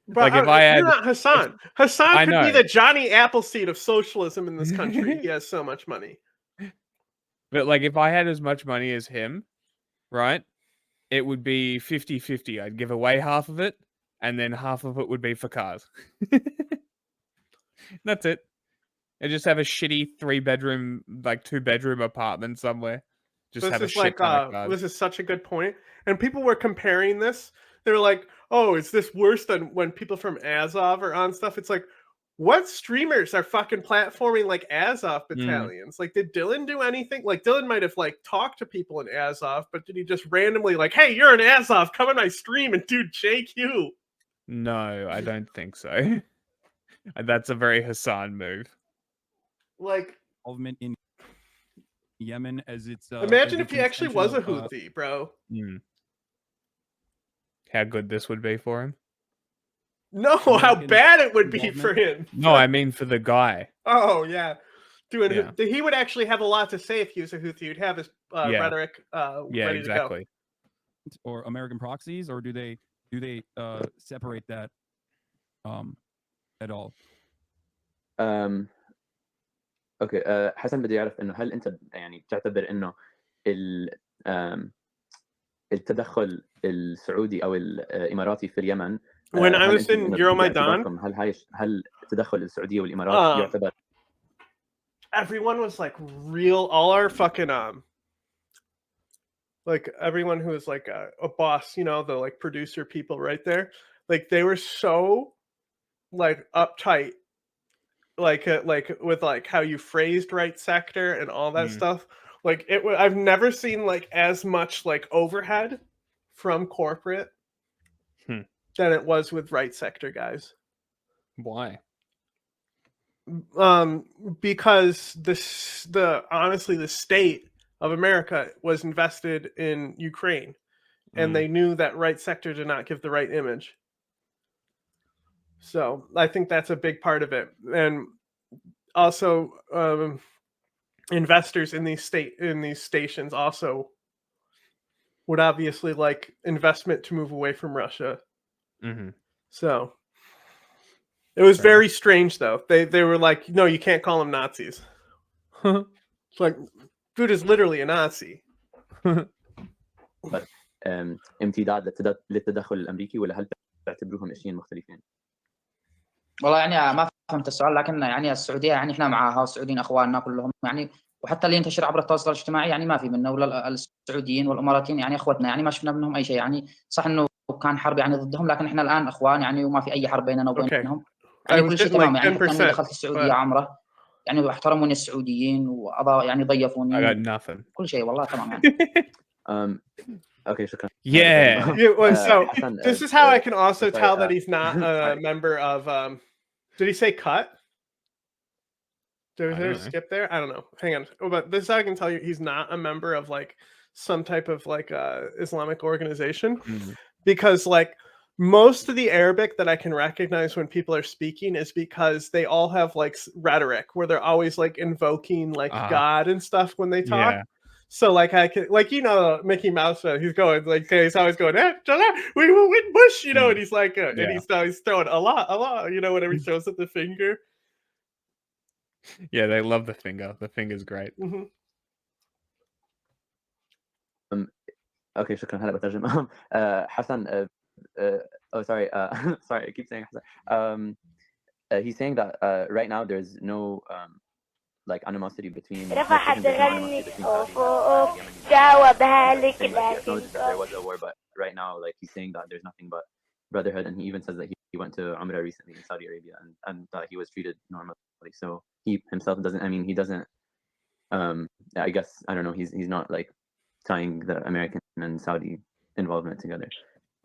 But Like, if I had, you're not Hasan. Hasan I could be know. the Johnny Appleseed of socialism in this country. He has so much money. But like, if I had as much money as him, right, it would be 50-50. I'd give away half of it, and then half of it would be for cars. That's it. And just have a shitty 3-bedroom, like 2-bedroom apartment somewhere. Just have a shit ton of cars. This is such a good point. And people were comparing this. They were like, oh, is this worse than when people from Azov are on stuff? It's like, what streamers are fucking platforming like Azov battalions? Like, did Dylan do anything? Like, Dylan might have like talked to people in Azov, but did he just randomly like, hey, you're an Azov, come on my stream and do JQ? No, I don't think so. That's a very Hasan move. Like, Involvement in Yemen as it's imagine as if a he actually was a consensual, Houthi, bro. How good this would be for him. No, how American bad it would be for involvement? him. No, I mean for the guy. Oh yeah, Yeah. He would actually have a lot to say if he was a Houthi. He'd have his Yeah. rhetoric Yeah, ready exactly. to or American proxies, or do they separate that at all? اوكي حسن بدي اعرف انه هل انت يعني بتعتبر انه التدخل السعودي او الاماراتي في اليمن When I هل was انتم in باعتباركم Euromaidan, هل التدخل السعوديه والامارات يعتبر everyone was like real. All our fucking like everyone who was like a boss, you know, the like producer people right there, like they were so like uptight, like with like how you phrased right sector and all that stuff. Like I've never seen like as much like overhead from corporate than it was with right sector guys. Why? Because honestly the state of America was invested in Ukraine, and they knew that right sector did not give the right image. So I think that's a big part of it. And also investors in these stations also would obviously like investment to move away from Russia. So it was very strange though. They were like, no, you can't call them Nazis. It's like, dude is literally a Nazi. امتداد للتدخل الامريكي ولا هل تعتبروهم اشياء مختلفين؟ والله يعني ما فهمت السؤال، لكن يعني السعوديه يعني احنا معها والسعوديين اخواننا كلهم يعني، وحتى اللي ينتشر عبر التواصل الاجتماعي يعني ما في منه، ولا السعوديين والاماراتيين يعني اخوتنا، يعني ما شفنا منهم اي شيء. يعني صح انه كان حرب يعني ضدهم، لكن احنا الان اخوان يعني، وما في اي حرب بيننا وبينهم. يعني كل شيء تمام. يعني حتى اني دخلت السعوديه عمره يعني واحترموني السعوديين يعني ضيفوني. I got nothing. كل شيء والله تمام يعني. Okay, شكرا. So this is how I can also tell that he's not a member of did he say cut? Did there skip there? I don't know. Hang on. But this is how I can tell you he's not a member of like some type of like Islamic organization. Because like most of the Arabic that I can recognize when people are speaking is because they all have like rhetoric where they're always like invoking like God and stuff when they talk. Yeah. So like I can, like, you know, Mickey Mouse, he's going like, he's always going, we will win Bush, you know, and he's like, and he's throwing Allah, you know, whenever he throws up the finger. Yeah, they love the finger. The finger's great. Okay, شكرا. هلا بترجم. حسن oh sorry sorry I keep saying Hasan. He's saying that right now there's no like animosity between there was a war, but right now like he's saying that there's nothing but brotherhood, and he even says that he went to Umrah recently in Saudi Arabia and that he was treated normally. So he himself doesn't, I mean he doesn't I guess I don't know, he's not like tying the American and Saudi involvement together.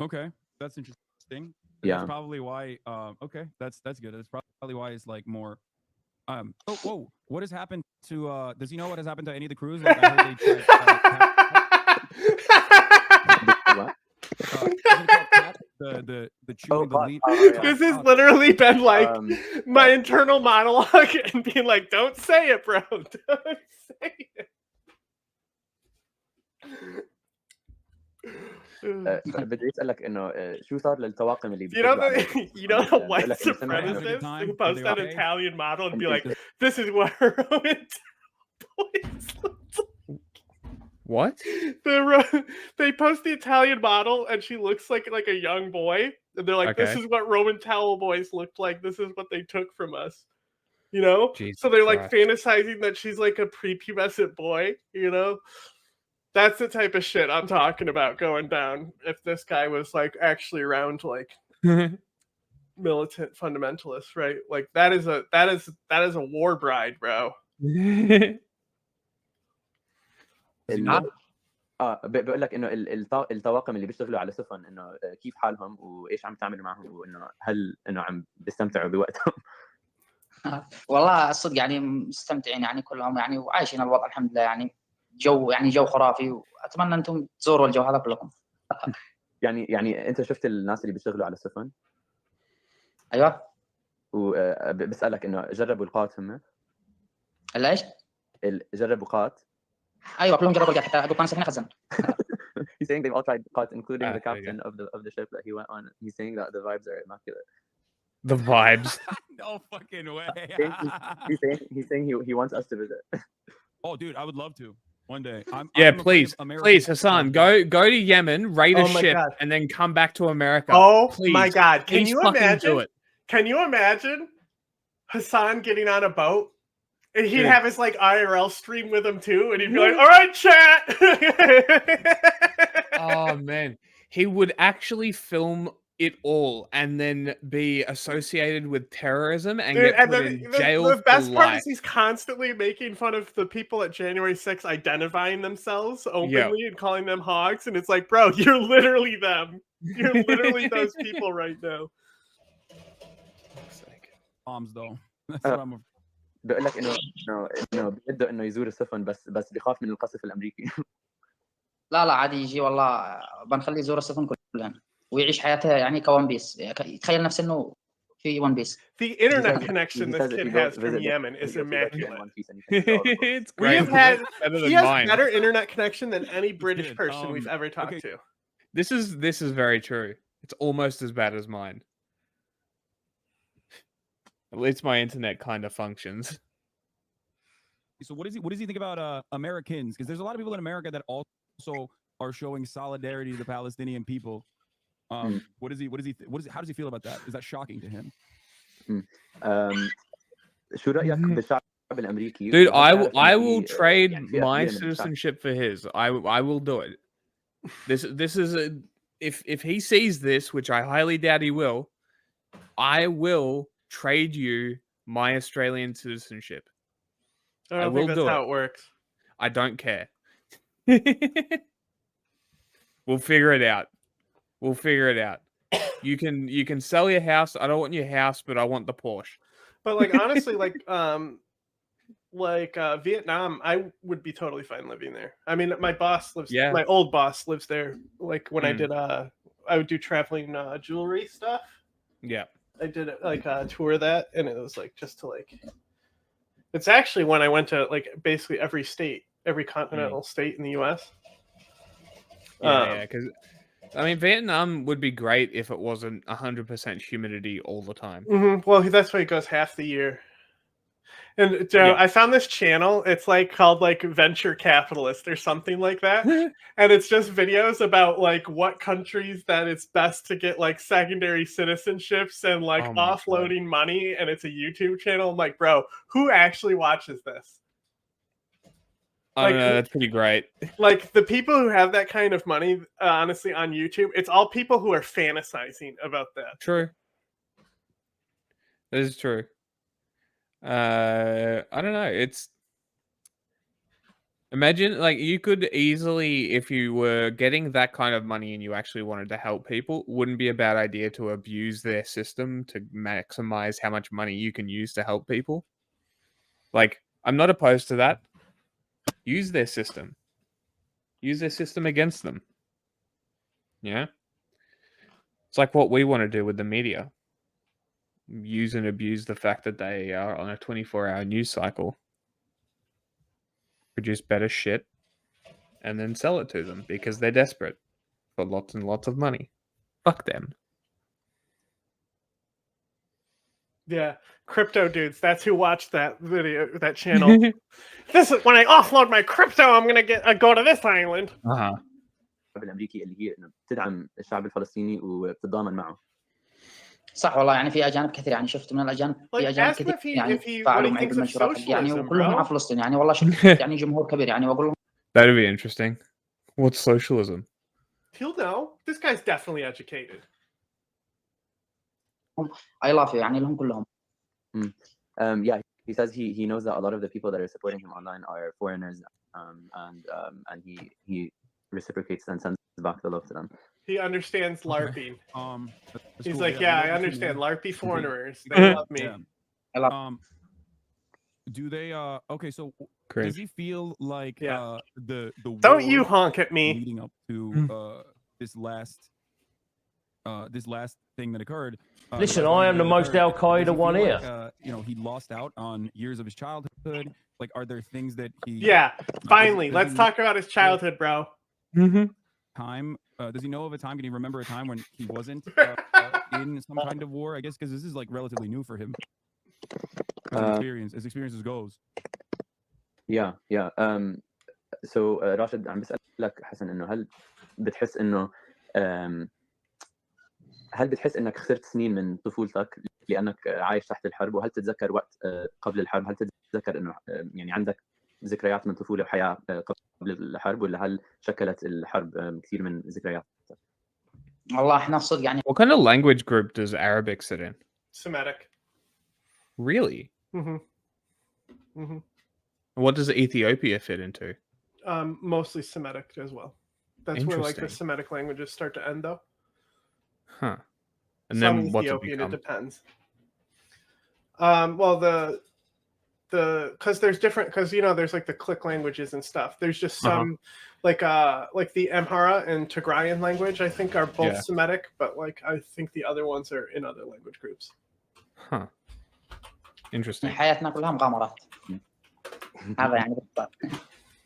Okay, that's interesting. Yeah, that's probably why okay, that's good. That's probably why it's like more whoa, what has happened to does he know what has happened to any of the crews? Like I heard they tried the chewing the lead. This has literally been like my internal monologue and being like, don't say it, bro. Don't say it. بدي اسالك انه شو صار للطواقم اللي you know the white supremacist who post that Italian model and be like, this is what Roman boys look like. What? They post the Italian model and she looks like a young boy, and they're like, this is what Roman towel boys looked like, this is what they took from us, you know. Jesus so they're like Christ. fantasizing that she's like a prepubescent boy, you know. That's the type of shit I'm talking about going down if this guy was like actually around like militant fundamentalists, right? Like that is a war bride, bro. بقول لك انه الطواقم اللي بيشتغلوا على سفن انه كيف حالهم وايش عم تعملوا معهم، وانه هل انه عم بيستمتعوا بوقتهم؟ والله الصدق يعني مستمتعين يعني كلهم يعني، وعايشين الوضع الحمد لله يعني. جو خرافي، واتمنى انتم تزوروا الجو هذا كلكم. يعني انت شفت الناس اللي بيشتغلوا على السفن؟ ايوه. وبسالك انه جربوا القات هم؟ ايش؟ جربوا قات؟ ايوه كلهم جربوا القات، حتى ابو كان ساكن خزن. He's saying they've all tried cuts, including the there you captain of the ship that he went on. He's saying that the vibes are immaculate. The vibes. No fucking way. He's saying he wants us to visit. Oh, dude, I would love to one day. Yeah, I'm afraid please, of American please, Hasan, go to Yemen, raid a Oh my ship, God. and then come back to America. Oh Please, my God! Can please you fucking imagine? do it. Can you imagine Hasan getting on a boat and he'd Dude. have his like IRL stream with him too, and he'd be like, "All right, chat." Oh man, he would actually film it all and then be associated with terrorism and Dude, get and put then in jail the best for part life. is he's constantly making fun of the people at January 6th identifying themselves openly and calling them hogs, and it's like, bro, you're literally them. You're literally those people right now. bombs though. That's what I'm. بقول لك انه بده انه يزور السفن بس بخاف من القصف الامريكي. لا عادي يجي والله بنخليه يزور السفن كلهن ويعيش حياته يعني كون بيس يتخيل نفسه انه في ون بيس. The internet connection this kid has from Yemen is immaculate. It's We great. have had Better than he has mine. better internet connection than any British good. person we've ever talked to. This is very true. It's almost as bad as mine. At least my internet kind of functions. So what does he think about Americans? Because there's a lot of people in America that also are showing solidarity to the Palestinian people. How does he feel about that? Is that shocking to him? شو رأيك بالشعب الأمريكي؟ Dude, I will trade my citizenship for his. I will do it. This is if he sees this, which I highly doubt he will, I will trade you my Australian citizenship. I don't think that's how it works. I don't care. We'll figure it out. You can sell your house. I don't want your house, but I want the Porsche. But like honestly, Vietnam, I would be totally fine living there. I mean, my boss lives. Yeah. My old boss lives there. Like when I did, I would do traveling jewelry stuff. Yeah. I did like a tour of that, and it was like just to like. It's actually when I went to like basically every state, every continental state in the U.S. Yeah, because I mean, Vietnam would be great if it wasn't 100% humidity all the time. Well, that's why he goes half the year. And Joe, I found this channel. It's like called like Venture Capitalist or something like that. And it's just videos about like what countries that it's best to get like secondary citizenships and like offloading money. And it's a YouTube channel. I'm like, bro, who actually watches this? I don't know, that's pretty great. Like the people who have that kind of money, honestly, on YouTube, it's all people who are fantasizing about that. True. That is true. I don't know. It's imagine like you could easily, if you were getting that kind of money and you actually wanted to help people, wouldn't be a bad idea to abuse their system to maximize how much money you can use to help people. Like, I'm not opposed to that. Use their system. Use their system against them. Yeah. It's like what we want to do with the media. Use and abuse the fact that they are on a 24-hour news cycle. Produce better shit and then sell it to them because they're desperate for lots and lots of money. Fuck them. Yeah, crypto dudes. That's who watched that video, that channel. This is when I offload my crypto. I'm gonna go to this island. الأمريكي اللي هي إنه بتدعم الشعب الفلسطيني وبتتضامن معه. صح والله يعني في اجانب كثير يعني شفت من الاجانب في اجانب كثير يعني فعلوا معي بالمنشورات حقي يعني وكلهم مع فلسطين يعني والله شفت يعني جمهور كبير يعني واقول لهم. That'd be interesting. What's socialism? He'll know. This guy's definitely educated. I love you يعني لهم كلهم. Yeah, he says he knows that a lot of the people that are supporting him online are foreigners, and he reciprocates and sends back the love to them. He understands LARPing. He's cool. like, yeah, I understand LARPy foreigners. They love me. I love. Do they? Okay, so does he feel like the Don't you honk at me leading up to this last thing that occurred? Listen, I am the most al-qeada one here. You know, he lost out on years of his childhood. Like, are there things that he? Yeah, finally, let's talk about his childhood, bro. time? Does he know of a time? Can he remember a time when he wasn't in some kind of war? I guess because this is like relatively new for him. His experiences goes. Yeah. So راشد عم بسألك حسن إنه هل بتحس إنه هل بتحس إنك خسرت سنين من طفولتك لأنك عايش تحت الحرب، وهل تتذكر وقت قبل الحرب؟ هل تتذكر إنه يعني عندك ذكريات من طفولة وحياة قبل الحرب، ولا هل شكلت الحرب كثير من ذكرياتك؟ والله احنا صدق يعني. What kind of language group does Arabic sit in? Semitic. Really? What does Ethiopia fit into? Mostly Semitic as well. That's where like the Interesting. Semitic languages start to end, though. Huh. And Some then what's it Ethiopian, it become? depends. Well, the because there's different, because you know there's like the click languages and stuff. There's just some like the Amhara and Tigrayan language, I think, are both Semitic, but like I think the other ones are in other language groups. Huh. Interesting. حياتنا كلها مغامرات. هذا يعني باختصار.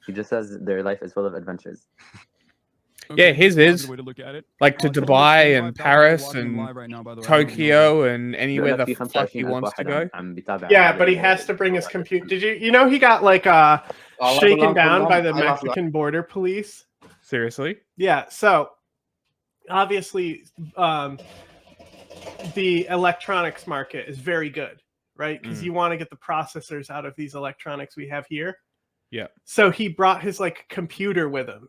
He just says their life is full of adventures. Yeah, his is way to look at it. like to Dubai and Paris and Tokyo and anywhere the fuck he wants to go. Yeah, but he has to bring his computer. You know he got like shaken down by the Mexican border police? Seriously? Yeah, so obviously the electronics market is very good, right? Because you want to get the processors out of these electronics we have here. Yeah. So he brought his like computer with him.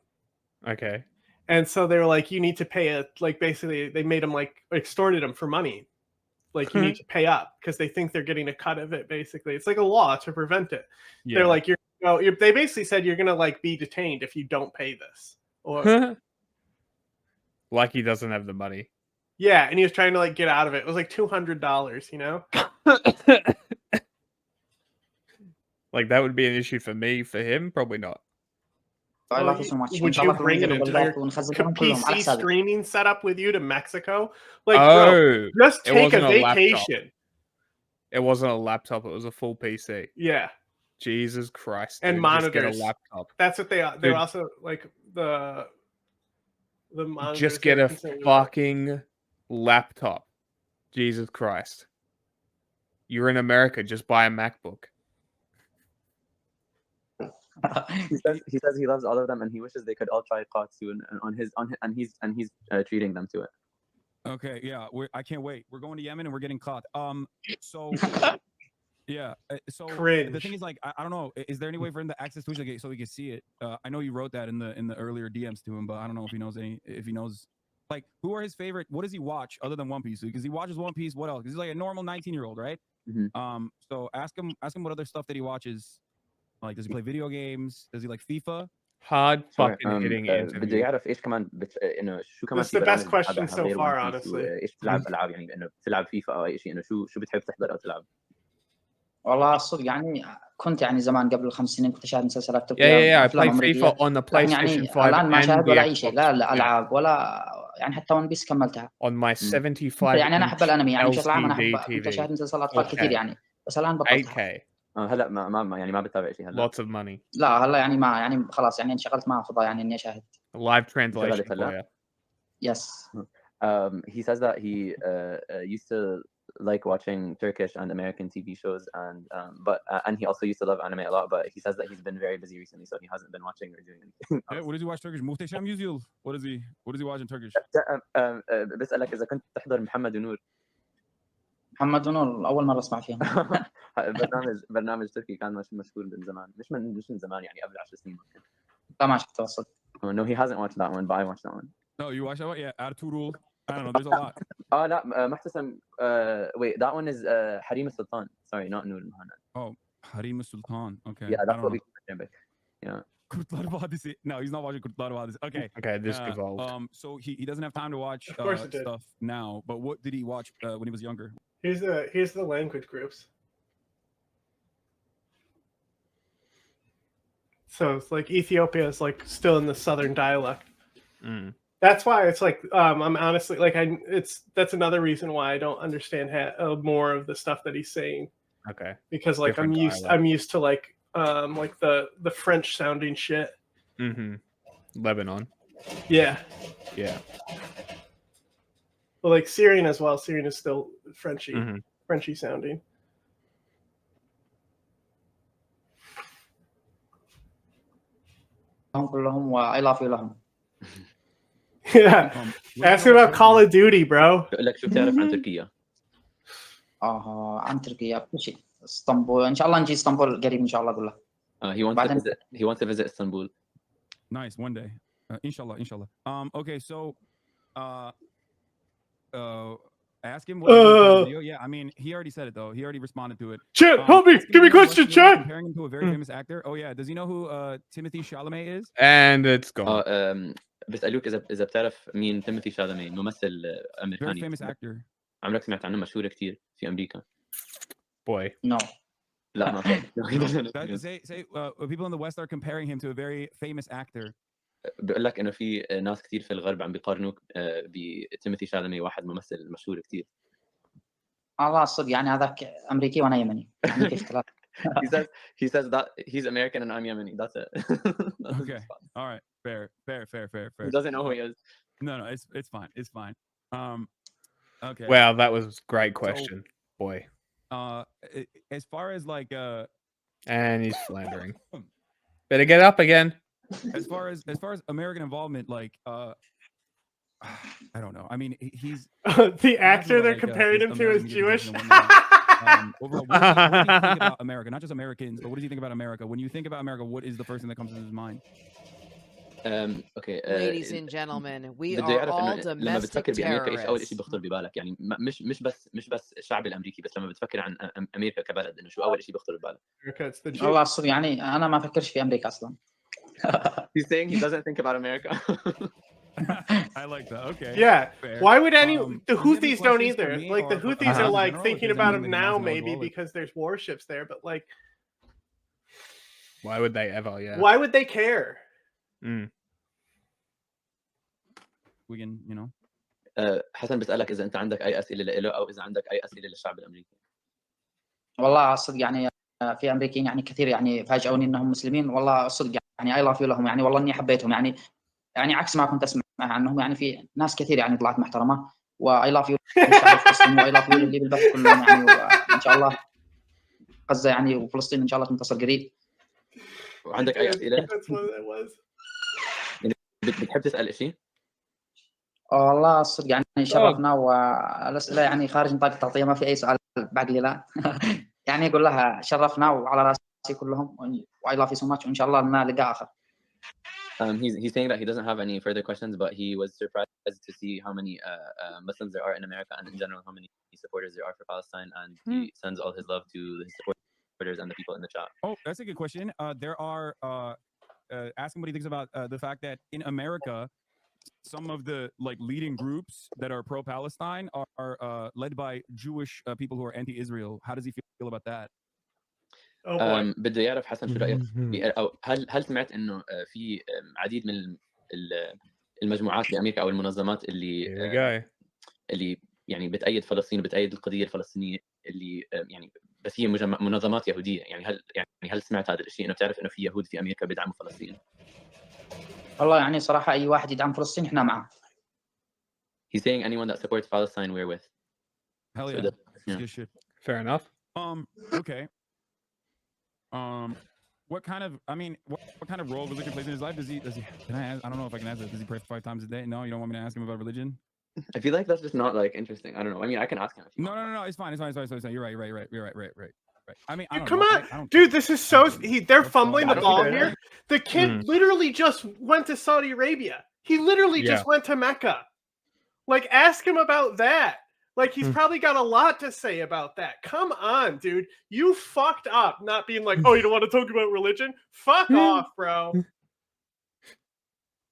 Okay. And so they were like, you need to pay like basically they made him like extorted him for money. Like you need to pay up because they think they're getting a cut of it. Basically, it's like a law to prevent it. Yeah. They're like, they basically said you're gonna like be detained if you don't pay this. Or like he doesn't have the money. Yeah, and he was trying to like get out of it. It was like $200, you know. Like that would be an issue for me. For him, probably not. Would you bring an entire PC streaming setup with you to Mexico? Like, bro, just take a vacation. It wasn't a laptop. It was a full PC. Yeah. Jesus Christ. And dude, monitors. Just get a laptop. That's what they're also like the monitors. Just get a fucking laptop. Jesus Christ. You're in America. Just buy a MacBook. He says he loves all of them and he wishes they could all try qat soon and he's treating them to it. Okay, yeah, I can't wait. We're going to Yemen and we're getting caught. So yeah, so Cringe. The thing is, like, I don't know, is there any way for him to access Twitch so he can see it? I know you wrote that in the earlier DMs to him, but I don't know if he knows like who are his favorite. What does he watch other than One Piece? Because he watches One Piece. What else? Because he's like a normal 19-year-old, right? So ask him what other stuff that he watches. Like, does he play video games? Does he like FIFA? Hard fucking hitting بده يعرف ايش كمان انه شو كمان. That's the best question so far, honestly. ايش بتلعب العاب يعني انه بتلعب فيفا او اي شيء انه شو بتحب تحضر او تلعب؟ والله الصدق يعني كنت يعني زمان قبل 5 سنين كنت اشاهد مسلسلات تركية. Yeah, I played FIFA on the PlayStation 5 الان ما اشاهد ولا اي Xbox. شيء، لا العاب ولا يعني حتى ون بيس كملتها. On my 75 يعني انا احب الانمي يعني بشكل عام، انا احب LCD كنت اشاهد مسلسلات Okay. كثير يعني، بس الان بطلتها. 8K. هلا ما يعني ما بتتابع شيء هلا. Lots of money. لا هلا يعني ما يعني خلاص يعني انشغلت ما فضى يعني اني اشاهد. Live translation for you. Yes. He says that he used to like watching Turkish and American TV shows and he also used to love anime a lot, but he says that he's been very busy recently, so he hasn't been watching or doing anything. What does he watch Turkish? Muhteşem Yüzyıl. What does he watch in Turkish? بسألك إذا كنت تحضر محمد ونور. محمد ونور أول مرة أسمع فيهم. برنامج تركي كان مشهور من زمان، مش من زمان يعني قبل 10 سنين ممكن. لا ما شفته أصلا. No, he hasn't watched that one, but I watched that one. No, you watched that one? Yeah, Ertuğrul. I don't know. There's a lot. لا محتسم. Wait, that one is Harim Sultan. Sorry, not Nur Muhammad. Oh, Harim Sultan. Okay. Yeah, that's what we remember. Yeah. Kurtlar Vadisi. No, he's not watching Kurtlar Vadisi. Okay. Okay, this evolved. So he doesn't have time to watch stuff now. But what did he watch when he was younger? Here's the language groups. So it's like Ethiopia is like still in the southern dialect. That's why it's like I'm honestly like that's another reason why I don't understand more of the stuff that he's saying. Okay. Because like I'm used to like the French sounding shit. Lebanon. Yeah. Yeah. Well, like Syrian as well. Syrian is still Frenchy, Mhm. Frenchy sounding. هم كلهم و I love you لهم. Yeah. what Ask do you him know about Call of Duty, bro. بقول لك شو بتعرف عن تركيا؟ عن تركيا كل شيء. اسطنبول ان شاء الله نجي اسطنبول قريب ان شاء الله اقول له. he wants to visit. He wants to visit Istanbul. Nice, one day. Inshallah, inshallah. Okay, so ask him what he thinks of the video. Yeah, I mean, he already said it though. He already responded to it. Chat, help me. Ask him Give me again, question, what's the one chat. comparing him to a very famous actor. Oh yeah, does he know who Timothy Chalamet is? And it's gone. بيسألوك إذا بتعرف مين تيموثي شالامي ممثل Very أمريكاني. famous actor. عمرك سمعت عنه؟ مشهور كتير في أمريكا. Boy. No. لا ما Say people in the West are comparing him to a very famous actor. بيقول لك إنه في ناس كتير في الغرب عم بيقارنوك بتيموثي شالامي، واحد ممثل مشهور كتير. الله الصدق يعني هذاك امريكي وانا يمني يعني في اختلاف. he says that he's American and I'm Yemeni. That's it. That's Okay. All right. Fair. He doesn't know who he is. No, it's fine. It's fine. Okay. Well, that was a great question. Boy. As far as like And he's floundering. Better get up again. As far as American involvement, like I don't know. I mean, he's the actor they're comparing him to is Jewish. Overall, what does he think about America? Not just Americans, but what does he think about America? When you think about America, what is the first thing that comes to his mind? Okay. Ladies and gentlemen, we بده are يعرف all إنه لما domestic بتفكر بأمريكا إيش أول شيء terrorists. بيخطر ببالك؟ يعني مش بس الشعب الأمريكي، بس لما بتفكر عن أمريكا كبلد إنه شو أول شيء بيخطر ببالك؟ America, it's the Jew. الله الصدق يعني انا ما افكرش في امريكا اصلا. He's saying he doesn't think about America. I like that. Okay. Yeah. Fair. Why would any Does the he have any Houthis don't questions for either? me Like the or for Houthis Hasan are in like general, if thinking there's about anything him that he now, wants to know as maybe well, like- because there's warships there. But like, Why would they ever? Yeah. why would they care? Mm. We can, you know. حسن بسألك إذا أنت عندك أي أسئلة له أو إذا عندك أي أسئلة للشعب الأمريكي. والله الصدق يعني في امريكيين يعني كثير يعني فاجئوني انهم مسلمين. والله الصدق يعني اي لاف يو لهم يعني والله اني حبيتهم يعني عكس ما كنت اسمع عنهم يعني في ناس كثير يعني طلعت محترمه واي لاف يو للشعب الفلسطيني واي لاف يو للي بالبث كلهم يعني وان شاء الله غزه يعني وفلسطين ان شاء الله تنتصر قريب. وعندك أي أسئلة؟ That's what it was. بتحب تسأل شيء؟ والله الصدق يعني شرفنا والاسئله يعني خارج نطاق التغطيه ما في اي سؤال بعقلي لا. يعني اقول لها شرفنا وعلى راسي كلهم واي لاف يو سو ماتش وان شاء الله لنا لقاء اخر. He's saying that he doesn't have any further questions, but he was surprised to see how many Muslims there are in America and in general how many supporters there are for Palestine, and he sends all his love to his supporters and the people in the chat. Oh, that's a good question. There are asking what he thinks about the fact that in America, some of the like leading groups that are pro-Palestine are led by Jewish people who are anti-Israel. How does he feel about that? Oh boy. بده يعرف حسن شو رأيك أو هل سمعت إنه في عديد من المجموعات بأمريكا أو المنظمات اللي يعني بتأيد فلسطين وبتأيد القضية الفلسطينية اللي يعني بس هي منظمات يهودية، يعني هل سمعت هذا الشيء إنه بتعرف إنه في يهود في أمريكا بيدعموا فلسطين؟ والله يعني صراحه اي واحد يدعم فلسطين احنا معه. He's saying anyone that supports Palestine we're with. Hell So yeah. yeah. Good shit. Fair enough. Okay. What kind of, I mean, what kind of role religion plays in his life? Does he, can I ask, I don't know if I can ask that. Does he pray 5 times a day? No, you don't want me to ask him about religion? I feel like that's just not like interesting. I don't know. I mean, I can ask him. If you want. No. It's fine. You're right. I mean, I don't Come know. on, I don't dude. care. This is so. They're fumbling the I don't ball either. here. The kid literally just went to Saudi Arabia. He literally just went to Mecca. Like, ask him about that. Like, he's probably got a lot to say about that. Come on, dude. You fucked up not being like, oh, you don't want to talk about religion? Fuck off, bro.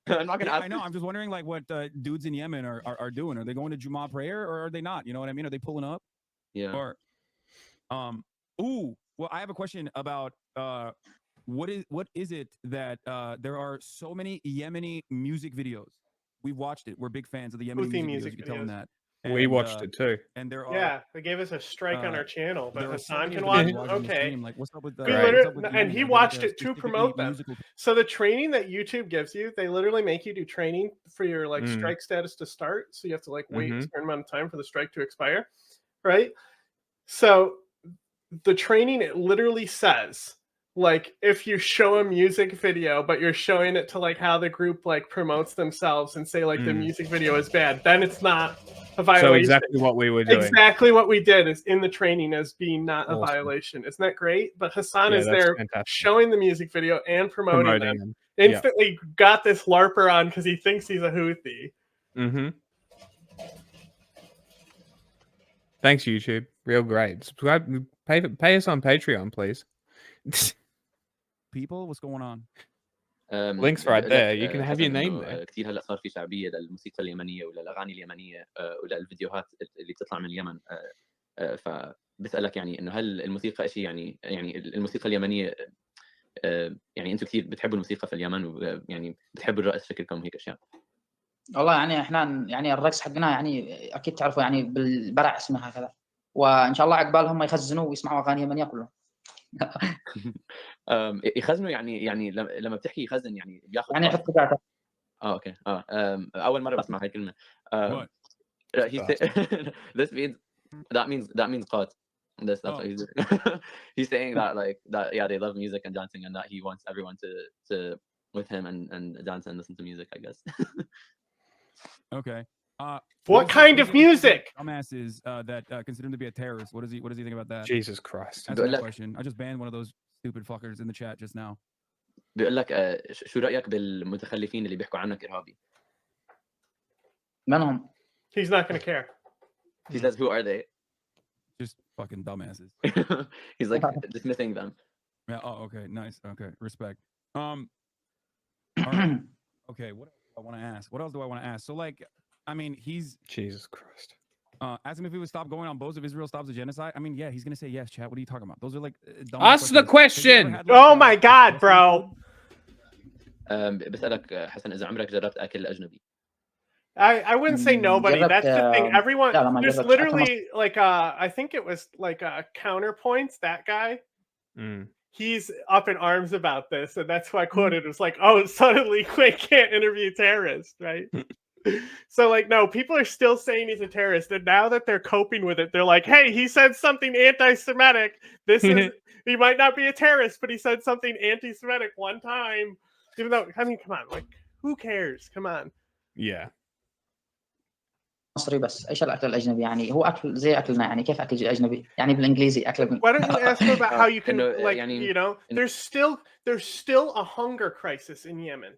I'm not gonna ask. I know. I'm just wondering, like, what dudes in Yemen are doing. Are they going to Jummah prayer or are they not? You know what I mean? Are they pulling up? Yeah. Or, well, I have a question about what is it that there are so many Yemeni music videos? We've watched it. We're big fans of the Yemeni Houthi music videos. You can tell them videos. that. We And, watched it too. And there are Yeah, they gave us a strike on our channel, but there are so Hasan many can of the watch people it. watching the Okay. stream, like, what's up with the We Right. literally, what's up with and Yemen? he Are they, watched like, a it to specifically promote them. musical- So the training that YouTube gives you, they literally make you do training for your like Mm. strike status to start. So you have to like wait a Mhm. certain amount of time for the strike to expire, right? So the training, it literally says like if you show a music video but you're showing it to like how the group like promotes themselves and say like the Mm. music video is bad, then it's not a violation. So exactly what we were doing. Exactly what we did is in the training as being not a Awesome. violation. Isn't that great? But Hasan Yeah, is that's there fantastic. showing the music video and promoting them. them. Instantly got this LARPer on because he thinks he's a Houthi. Mm-hmm. Thanks, YouTube. Real great. Subscribe. Pay us on Patreon, please. People, what's going on? Links right there. You can have your name إنه there. كثير هلا صار في شعبيه للموسيقى اليمنيه وللاغاني اليمنيه وللفيديوهات اللي بتطلع من اليمن فبسالك يعني انه هل الموسيقى شيء يعني الموسيقى اليمنيه يعني انتم كثير بتحبوا الموسيقى في اليمن ويعني بتحبوا الرقص شكلكم هيك اشياء؟ والله يعني احنا يعني الرقص حقنا يعني اكيد تعرفوا يعني بالبرع اسمها هكذا، وان شاء الله عقبالهم يخزنوا ويسمعوا اغاني يمنيه كلهم. يخزنوا يعني لما بتحكي يخزن يعني بياخذ يعني يحطوا داتا. اوكي اول مره بسمع هاي الكلمه. What? that means قات. That's what he's doing. He's saying that like that yeah they love music and dancing and that he wants everyone to with him and dance and listen to music, I guess. Okay. What kind of music? Dumbasses that consider him to be a terrorist. What does he think about that? Jesus Christ. That's my question. I just banned one of those stupid fuckers in the chat just now. بيقول لك شو رأيك بالمتخلفين اللي بيحكوا عنك إرهابي؟ منهم؟ He's not going to care. He says, who are they? Just fucking dumbasses. He's like dismissing them. Yeah. Oh, okay. Nice. Okay. Respect. All right. Okay. What else do I want to ask? What else do I want to ask? So, like, I mean, he's Jesus Christ. Ask him if he would stop going on boats if Israel stops the genocide. I mean, yeah, he's gonna say yes, chat. What are you talking about? Those are like dumb Ask the questions. Have you ever question. had, like, Oh my God, bro. بسألك حسن إذا عمرك جربت أكل أجنبي؟ I wouldn't say nobody. That's the thing. Everyone, لا، ما there's جربت. literally like I think it was like Counterpoints, that guy. Mm. He's up in arms about this, and that's who I quoted. It was like, oh, suddenly Quake can't interview terrorists, right? So like, no, people are still saying he's a terrorist, and now that they're coping with it, they're like, hey, he said something anti-Semitic. This is he might not be a terrorist, but he said something anti-Semitic one time. Even though, I mean, come on, like, who cares? Come on. Yeah. مصري بس ايش الاكل الاجنبي يعني هو اكل زي اكلنا يعني كيف اكل اجنبي يعني بالانجليزي اكل Why don't you ask him about how you can like يعني- you know there's still a hunger crisis in Yemen.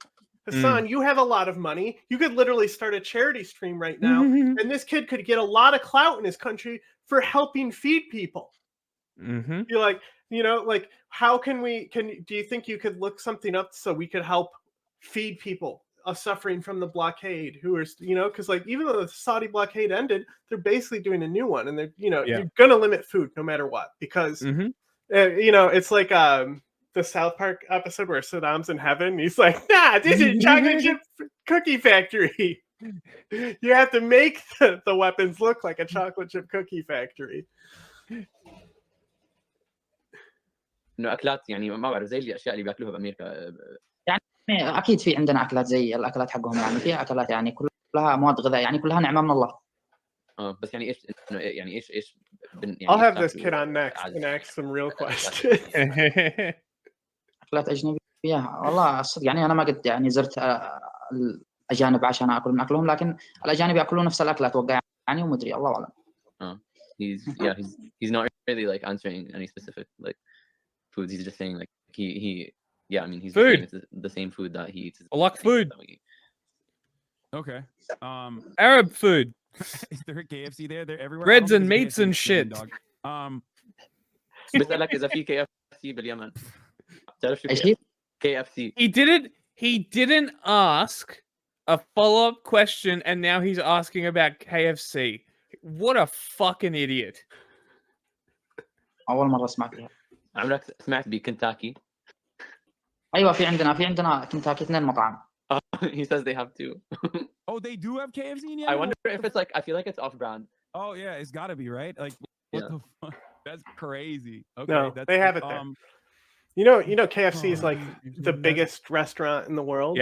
Hasan, you have a lot of money. You could literally start a charity stream right now, and this kid could get a lot of clout in his country for helping feed people. Mm-hmm. You're like, you know, like how can do you think you could look something up so we could help feed people suffering from the blockade who are, you know, because like even though the Saudi blockade ended, they're basically doing a new one, and they're, you know, you're gonna limit food no matter what, because you know, it's like the South Park episode where Saddam's in heaven. He's like, nah, this is chocolate chip cookie factory. You have to make the weapons look like a chocolate chip cookie factory. انه اكلات يعني ما بعرف زي الاشياء اللي بياكلوها بامريكا. يعني اكيد في عندنا اكلات زي الاكلات حقهم، يعني في اكلات يعني كلها مواد غذائيه، يعني كلها نعمه من الله. بس يعني ايش يعني ايش يعني I'll have this kid on next and ask some real questions. اكلات اجنبيه والله الصدق يعني انا ما قد يعني زرت الاجانب عشان اكل من اكلهم، لكن الاجانب ياكلون نفس الاكل اتوقع يعني، وما ادري الله اعلم. He's not really like answering any specific like foods. He's just saying like he I mean he's food. It's the same food that he eats. I like food. Okay. Arab food. Is there a KFC there? They're everywhere. Breads and meats and shit. بسألك إذا في KFC باليمن. تعرف شو KFC? He didn't ask a follow-up question, and now he's asking about KFC. What a fucking idiot. اول مره اسمع فيها. عمرك سمعت بكنتاكي؟ ايوه في عندنا كنتاكي 2 مطعم. He says they have two. Oh, they do have KFC in Yemen? I wonder if it's like, I feel like it's off-brand. Oh yeah, it's got to be, right? Like, what Yeah. the fuck? That's crazy. Okay, No, that's, they have it there. You know, KFC is like the biggest restaurant in the world.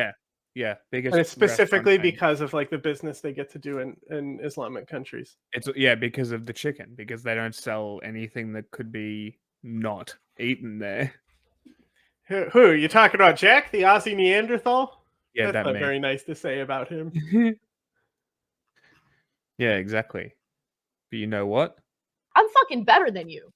Yeah, biggest. And it's specifically restaurant chain. because of like the business they get to do in Islamic countries. It's because of the chicken, because they don't sell anything that could be not eaten there. Who are you talking about, Jack, the Aussie Neanderthal? Yeah, That's that not man. very nice to say about him. Yeah, exactly. But you know what? I'm fucking better than you.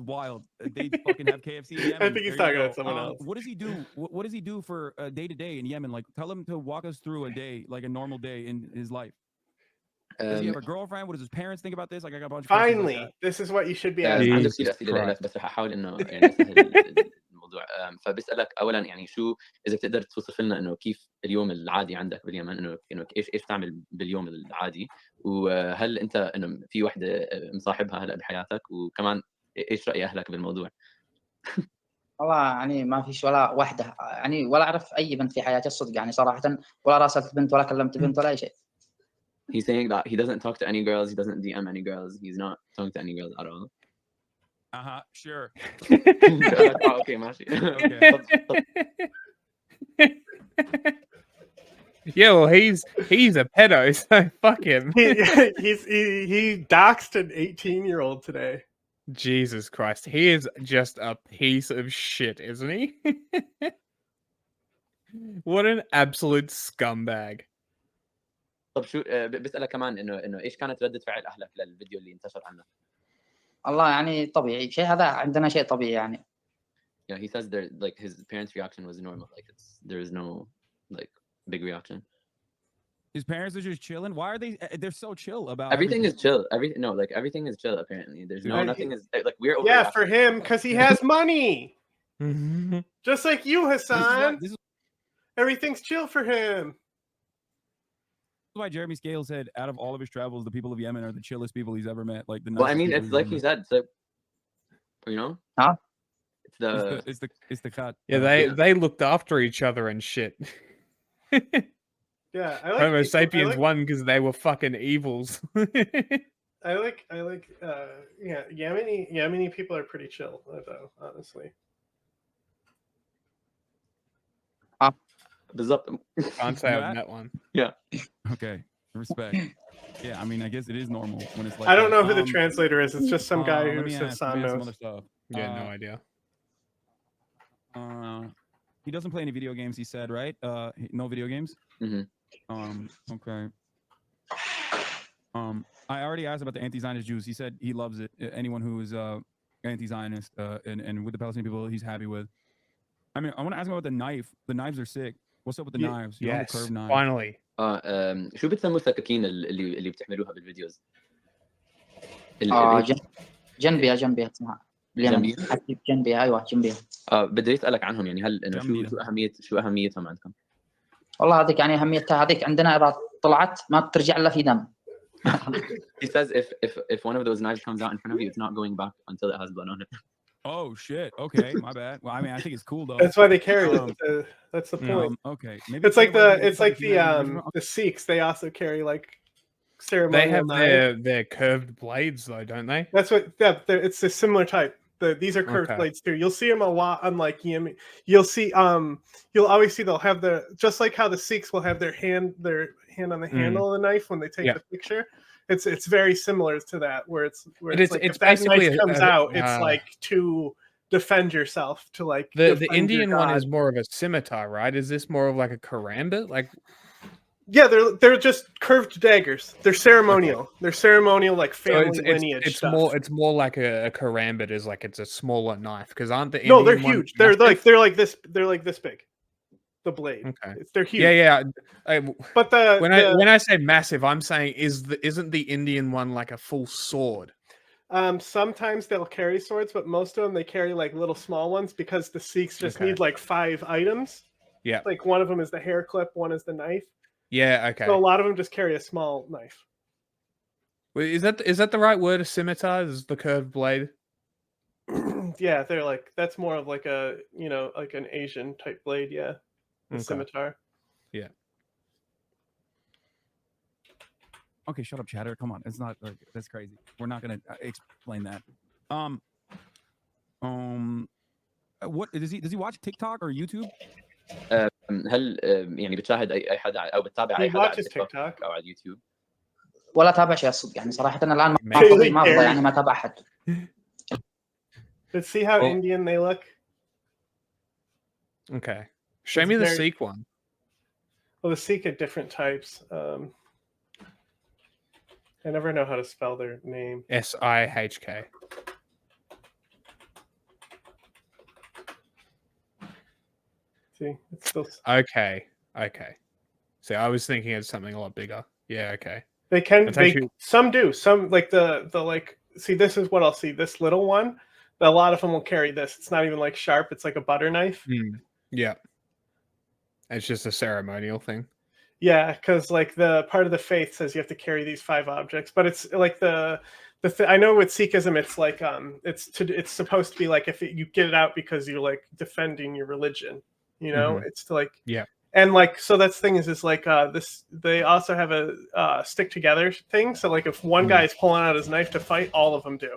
wild. They fucking have KFC in Yemen. I think he's There you talking go. about someone else. What does he do? What does he do for day to day in Yemen? Like, tell him to walk us through a day, like a normal day in his life. Does he have a girlfriend? What does his parents think about this? Like, I got a bunch of questions like Finally, that. this is what you should be عندي asking. كثير اسئله لك بس رح احاول انه يعني اسهل الموضوع. فبسالك اولا يعني شو اذا بتقدر توصف لنا انه كيف اليوم العادي عندك باليمن، انه ايش تعمل باليوم العادي، وهل انت انه في وحده مصاحبها هلا بحياتك، وكمان ايش راي اهلك بالموضوع؟ والله يعني ما فيش ولا واحدة، يعني ولا أعرف أي بنت في حياتي الصدق يعني صراحة، ولا راسلت بنت ولا كلمت بنت ولا أي شيء. He's saying that he doesn't talk to any girls, he doesn't DM any girls, he's not talking to any girls at all. Sure. Okay, ماشي. Okay. Yeah, well, he's a pedo, so fuck him. He doxed an 18-year-old today. Jesus Christ, he is just a piece of shit, isn't he? What an absolute scumbag. طب شو بسألك كمان انه ايش كانت ردة فعل اهلك للفيديو اللي انتشر عنه؟ الله يعني طبيعي، شيء هذا عندنا شيء طبيعي يعني. Yeah, he says there like his parents' reaction was normal, like there is no like big reaction. His parents are just chilling. Why are they? They're so chill about everything. Is chill. Everything is chill. Apparently, there's no nothing is like we're over. Yeah, for him because he has money. Just like you, Hasan. Everything's chill for him. That's why Jeremy Scales said, out of all of his travels, the people of Yemen are the chillest people he's ever met. Like the. Well, I mean, it's like he said. So, you know. Huh? It's the cut. Yeah, they looked after each other and shit. Yeah, I like Homo sapiens won because they were fucking evils. I like yeah, Yemeni people are pretty chill though, honestly. Can't say I've met one. Yeah. Okay. Respect. Yeah, I mean, I guess it is normal when it's like. I don't know who the translator is. It's just some guy who says some knows. other stuff. Yeah, no idea. He doesn't play any video games. He said, right? No video games. Okay. I already asked about the anti-Zionist Jews. He said he loves it. Anyone who is anti-Zionist and with the Palestinian people, he's happy with. I mean, I want to ask him about the knife. The knives are sick. What's up with the knives? You know, the curved knives. Finally. شو بتسموا السكاكين اللي بتحملوها بالفيديوز؟ جنبيها اسمها باليمن. جنبيها ايوه جنبيها. بدي اسالك عنهم، يعني هل انه شو اهميتهم عندكم؟ والله هذيك يعني اهميتها هذيك عندنا اذا طلعت ما بترجع الا في دم. He says if one of those knives comes out in front of you, it's not going back until it has blood on it. Oh shit! Okay, my bad. Well, I mean, I think it's cool though. That's why they carry it. That's the point. Okay, maybe it's like the Sikhs. They also carry like ceremonial. They have knives. their curved blades though, don't they? That's what. It's a similar type. These are curved blades too. You'll see them a lot on like Yemen. You'll see you'll always see they'll have just like how the Sikhs will have their hand on the handle of the knife when they take the picture. It's very similar to that, where it's like if that knife comes out, it's like to defend yourself, to like the Indian one is more of a scimitar, right? Is this more of like a karambit? Like, yeah, they're just curved daggers. They're ceremonial. They're ceremonial, like family lineage. It's more like a karambit is like it's a smaller knife, because aren't the Indian no, they're huge. They're like this. They're like this big. The blade. Okay. They're huge. Yeah. But when I say massive, I'm saying isn't the Indian one like a full sword? Sometimes they'll carry swords, but most of them they carry like little small ones because the Sikhs just need like 5 items. Yeah. Like one of them is the hair clip, one is the knife. Yeah. Okay. So a lot of them just carry a small knife. Wait, is that the right word? A scimitar is the curved blade. Yeah, they're like that's more of like a like an Asian type blade. Yeah. Scimitar. Yeah. Okay, shut up, chatter. Come on, it's not like that's crazy. We're not gonna explain that. What does he watch TikTok or YouTube? هل يعني بتشاهد اي حدا او بتتابع He اي حدا على watches تيك توك TikTok. او على اليوتيوب؟ ولا تابع شيء الصدق يعني صراحه انا الان Daily ما فضي Gary. يعني ما تابع احد. Let's see how Oh. Indian they look. Okay. Show It's me the very- Sikh one. Well, the Sikh are different types. I never know how to spell their name. SIHK. See, it's still. Okay. See, I was thinking of something a lot bigger. Yeah. Okay. They can. That's They actually- some do. Some like the like. See, this is what I'll see. This little one. A lot of them will carry this. It's not even like sharp. It's like a butter knife. Yeah. It's just a ceremonial thing. Yeah, because like the part of the faith says you have to carry these 5 objects, but it's like I know with Sikhism it's like it's supposed to be like if you get it out because you're like defending your religion, you know. It's to like Yeah. And like so that's the thing is like this they also have a stick together thing. So like if one guy is pulling out his knife to fight, all of them do.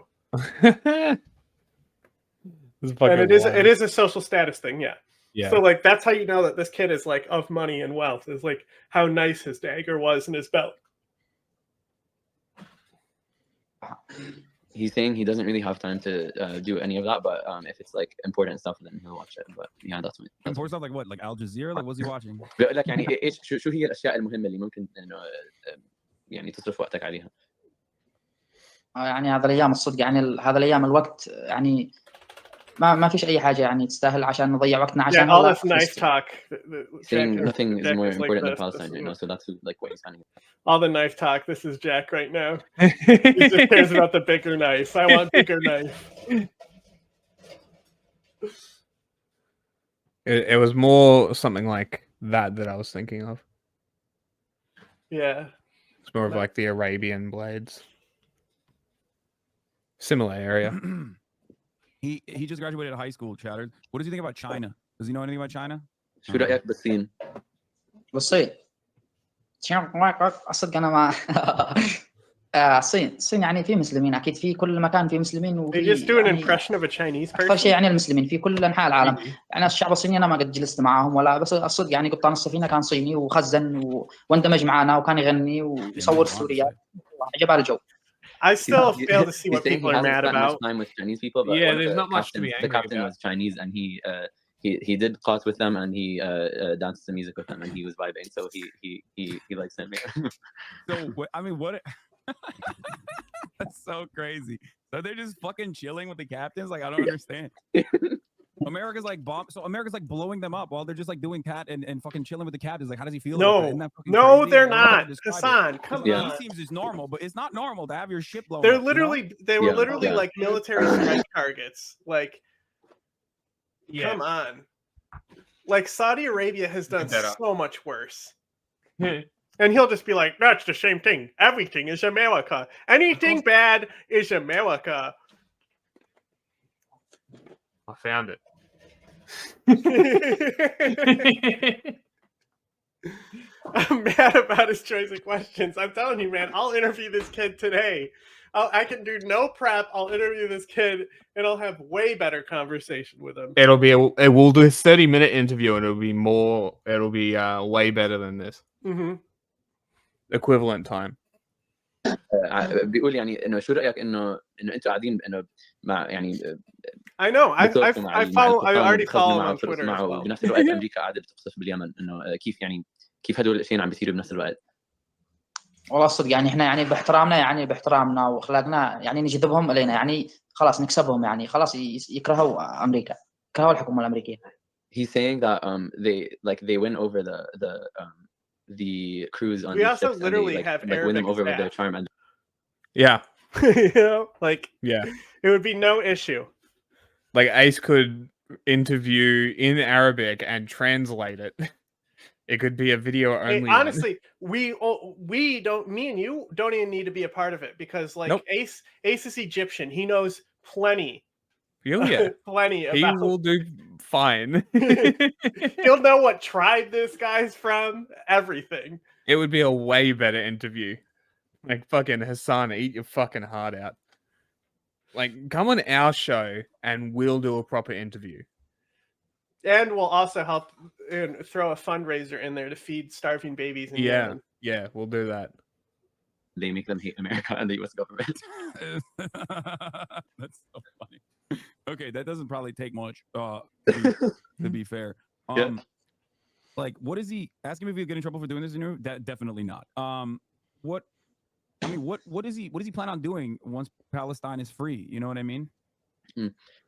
And it is a social status thing, yeah. Yeah. So like that's how you know that this kid is like of money and wealth is like how nice his dagger was in his belt. He's saying he doesn't really have time to do any of that, but if it's like important stuff then he'll watch it. But yeah, that's Important stuff like what? Like Al Jazeera? Like what's he watching? بقول لك يعني ايش شو هي الاشياء المهمه اللي ممكن انه يعني تصرف وقتك عليها؟ يعني هذا الايام الصدق يعني هذا الايام الوقت يعني ما فيش اي حاجه يعني تستاهل عشان نضيع وقتنا عشان all this knife talk. Saying nothing is more like important than this. Palestine right now, so that's like what he's saying. All the knife talk. This is Jack right now. He just cares about the bigger knife. I want bigger knife. It was more something like that I was thinking of. Yeah. It's more of like the Arabian blades. Similar area. He just graduated high school, Chatter. What does he think about China? Does he know anything about China? شو رأيك بالصين؟ بالصين صدق انا ما الصين يعني في مسلمين اكيد في كل مكان في مسلمين They وفي just do an يعني impression of a Chinese اكثر شيء person. يعني المسلمين في كل انحاء العالم. يعني الشعب الصيني انا ما قد جلست معاهم ولا بس الصدق يعني قبطان السفينه كان صيني وخزن واندمج معنا وكان يغني ويصور ستوريات جبال الجو. I still fail to see He's what saying people he are hasn't mad spent much about. time with Chinese people, but Yeah, one of there's the not much to be captains- angry The captain about. was Chinese, and he did class with them, and he danced the music with them, and he was vibing. So he likes him. So I mean, what? That's so crazy. So they're just fucking chilling with the captains. Like I don't understand. America's like So America's like blowing them up while they're just like doing cat and fucking chilling with the captains. Like, how does he feel? about that? Isn't No, that fucking no, crazy? they're Like, I don't know how not. to describe it. Hasan, come Yeah. on. He seems it's normal, but it's not normal to have your ship blown They're up, you know? literally they were Yeah, literally yeah. like military strike targets. Like Yeah. come on. Like Saudi Arabia has done that up. so much worse. And he'll just be like, that's the same thing. Everything is America. Anything bad is America. I found it. I'm mad about his choice of questions. I'm telling you, man, I'll interview this kid today. I can do no prep. I'll interview this kid and I'll have way better conversation with him. We'll do a 30-minute interview and it'll be way better than this. Mm-hmm. Equivalent time. بيقول يعني انه شو رايك انه انتوا قاعدين انه مع يعني I know. I already follow him on بترقصوا Twitter as معه well. وبنفس الوقت امريكا قاعده بتقصف باليمن انه كيف هدول الاشياء عم بيصيروا بنفس الوقت. والله الصدق يعني احنا يعني باحترامنا واخلاقنا يعني نجذبهم الينا يعني خلاص نكسبهم يعني خلاص يكرهوا امريكا يكرهوا الحكومه الامريكيه. He's saying that they win over the crews on We these also ships literally and they have win them Arabic over with their staff. charm and Yeah. You know, like Yeah. it would be no issue. Like Ace could interview in Arabic and translate it. It could be a video Hey, only. honestly, we don't. Me and you don't even need to be a part of it because, like, Nope. Ace is Egyptian. He knows plenty. Really? Yeah. Plenty He about. will do fine. He'll know what tribe this guy's from. Everything. It would be a way better interview. Like fucking Hasan, eat your fucking heart out. Like, come on our show and we'll do a proper interview. And we'll also help throw a fundraiser in there to feed starving babies in Yemen. Yeah, we'll do that. They make them hate America and the U.S. government. That's so funny. Okay, that doesn't probably take much. To be fair, like, what is he? Ask him if he'll get in trouble for doing this interview. That definitely not. What? I mean, what is he? What does he plan on doing once Palestine is free? You know what I mean?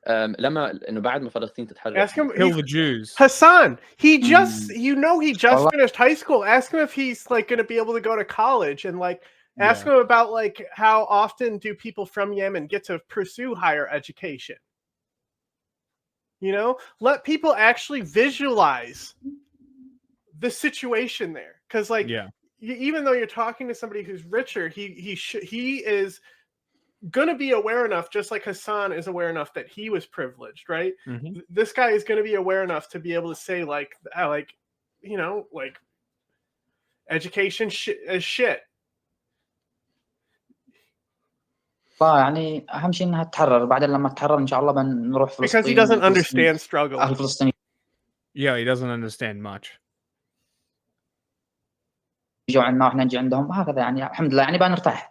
لما انه بعد ما فلسطين تتحرر. Ask him. Kill the Jews. Hasan, he just finished high school. Ask him if he's like going to be able to go to college, and like ask him about like how often do people from Yemen get to pursue higher education. You know, let people actually visualize the situation there, because like even though you're talking to somebody who's richer, he is going to be aware enough, just like Hasan is aware enough that he was privileged, right? Mm-hmm. This guy is going to be aware enough to be able to say like you know, like education is shit. يعني أهم شيء إنها تتحرر. بعدين لما تتحرر إن شاء الله بنروح فلسطين. Because he doesn't understand struggle. أهل فلسطين Yeah, he doesn't understand much. يجوا عندنا وإحنا نجي عندهم هكذا يعني. الحمد لله يعني بنرتاح.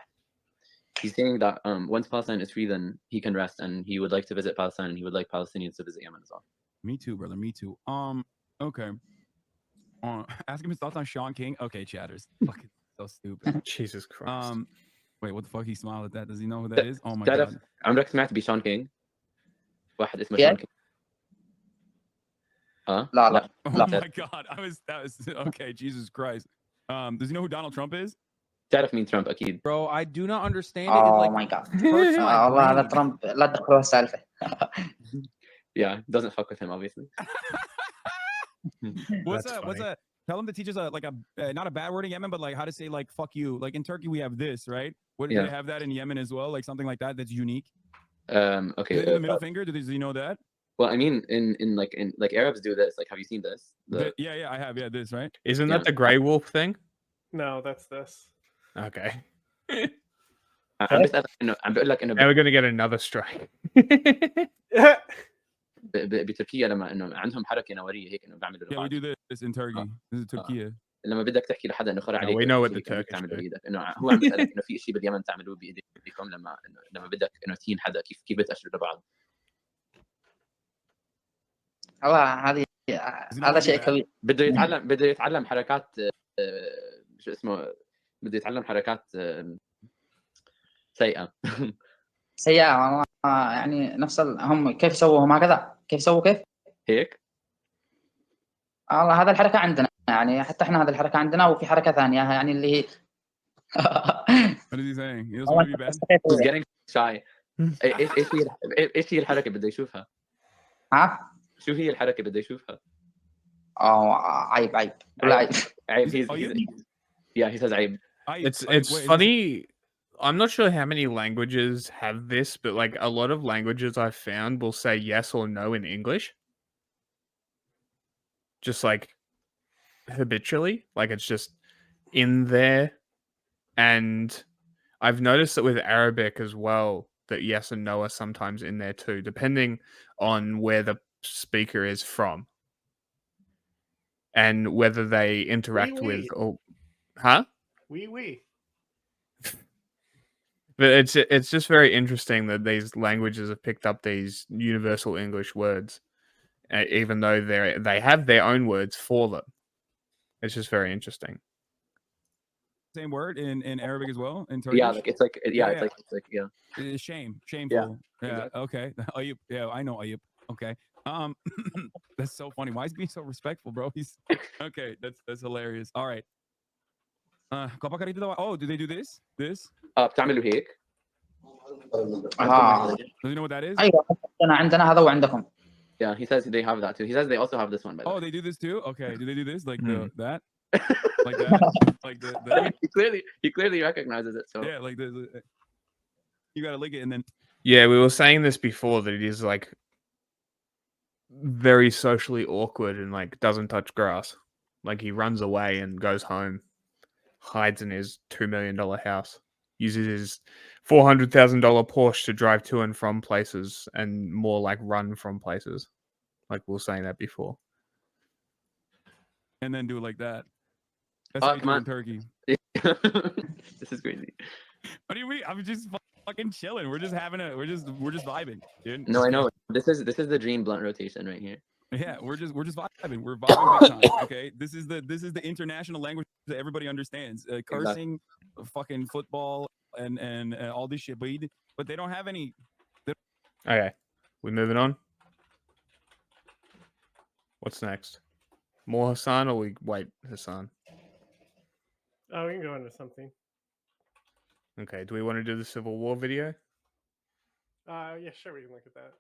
He's saying that once Palestine is free, then he can rest, and he would like to visit Palestine, and he would like Palestinians to visit Yemen as well. Me too, brother. Me too. Okay. Ask him his thoughts on Sean King. Okay, chatters. Fucking so stupid. Jesus Christ. Wait, what the fuck? He smiled at that. Does he know who that is? Oh my تعرف god. عمرك سمعت بشون كينج؟ واحد اسمه شون كينج. لا. Oh my god. That was okay. Jesus Christ. Does he know who Donald Trump is? تعرف مين ترامب أكيد. Bro, I do not understand it. Oh Like, my god. hurts my والله هذا brain. ترامب لا تدخلوا السالفة. Yeah, doesn't fuck with him obviously. What's that? Tell him to teach us not a bad word in Yemen, but like how to say like fuck you. Like in Turkey we have this, right? What do they have that in Yemen as well? Like something like that that's unique. Okay. The middle finger. Does he know that? Well, I mean, in Arabs do this. Like, have you seen this? Yeah, I have. Yeah, this right. Isn't that the Grey Wolf thing? No, that's this. Okay. عم بسألك عم بقول لك Now we're gonna get another strike. بتركيا لما انه عندهم حركه نوويه هيك انه بيعملوا Yeah, we do this in Turkey. This is Turkey. لما بدك تحكي لحدا انه خرع عليك We know what the Turkish تعمل do. بايدك انه هو عم يسالك انه في شيء باليمن تعملوه بايديكم لما بدك انه تهين حدا كيف بتأشروا لبعض. هذا شيء كبير. بده يتعلم حركات شو اسمه بده يتعلم حركات سيئة. سيئة يعني نفس هم كيف سووهم هكذا؟ كيف سووا كيف؟ هيك؟ والله هذا الحركة عندنا يعني حتى احنا هذا الحركة عندنا وفي حركة ثانية يعني اللي هي. What is he saying? He doesn't want to be bad. He's getting shy. ايش هي الحركة بده يشوفها؟ ها؟ شو هي الحركة بده يشوفها؟ عيب ولا عيب. Yeah, he says عيب. It's funny. I'm not sure how many languages have this, but like a lot of languages I've found will say yes or no in English. Just like habitually, like it's just in there. And I've noticed that with Arabic as well, that yes and no are sometimes in there too, depending on where the speaker is from and whether they interact with or Oui. But it's just very interesting that these languages have picked up these universal English words, even though they have their own words for them. It's just very interesting. Same word in Arabic as well in Turkish. Yeah, like it's like yeah. Shame, shameful. Yeah. Exactly. Okay. Ayup. Yeah, I know Ayup. Okay. That's so funny. Why is he being so respectful, bro? He's okay. That's hilarious. All right. Oh, do they do this? This? بتعملوا هيك؟ Do you know what that is? أيوة عندنا هذا وعندكم. Yeah, he says they have that too. He says they also have this one. By the way. They do this too. Okay. Do they do this like that? Like that? Like the He clearly recognizes it. So yeah, like the you gotta lick it and then. Yeah, we were saying this before that it is like very socially awkward and like doesn't touch grass. Like he runs away and goes home, hides in his $2 million house, uses his $400,000 Porsche to drive to and from places, and more like run from places. Like we were saying that before. And then do it like that. That's how you come do it on. in Turkey. This is crazy. What do you mean? I'm just fucking chilling. We're just vibing, dude. No, I know. This is the dream blunt rotation right here. Yeah, we're just vibing. We're vibing big time. Okay, this is the international language that everybody understands. Cursing, fucking football, and all this shit. But they don't have any. Okay, we moving on. What's next? More Hasan, or we wait Hasan? Oh, we can go into something. Okay, do we want to do the Civil War video? Yeah, sure, we can look at that.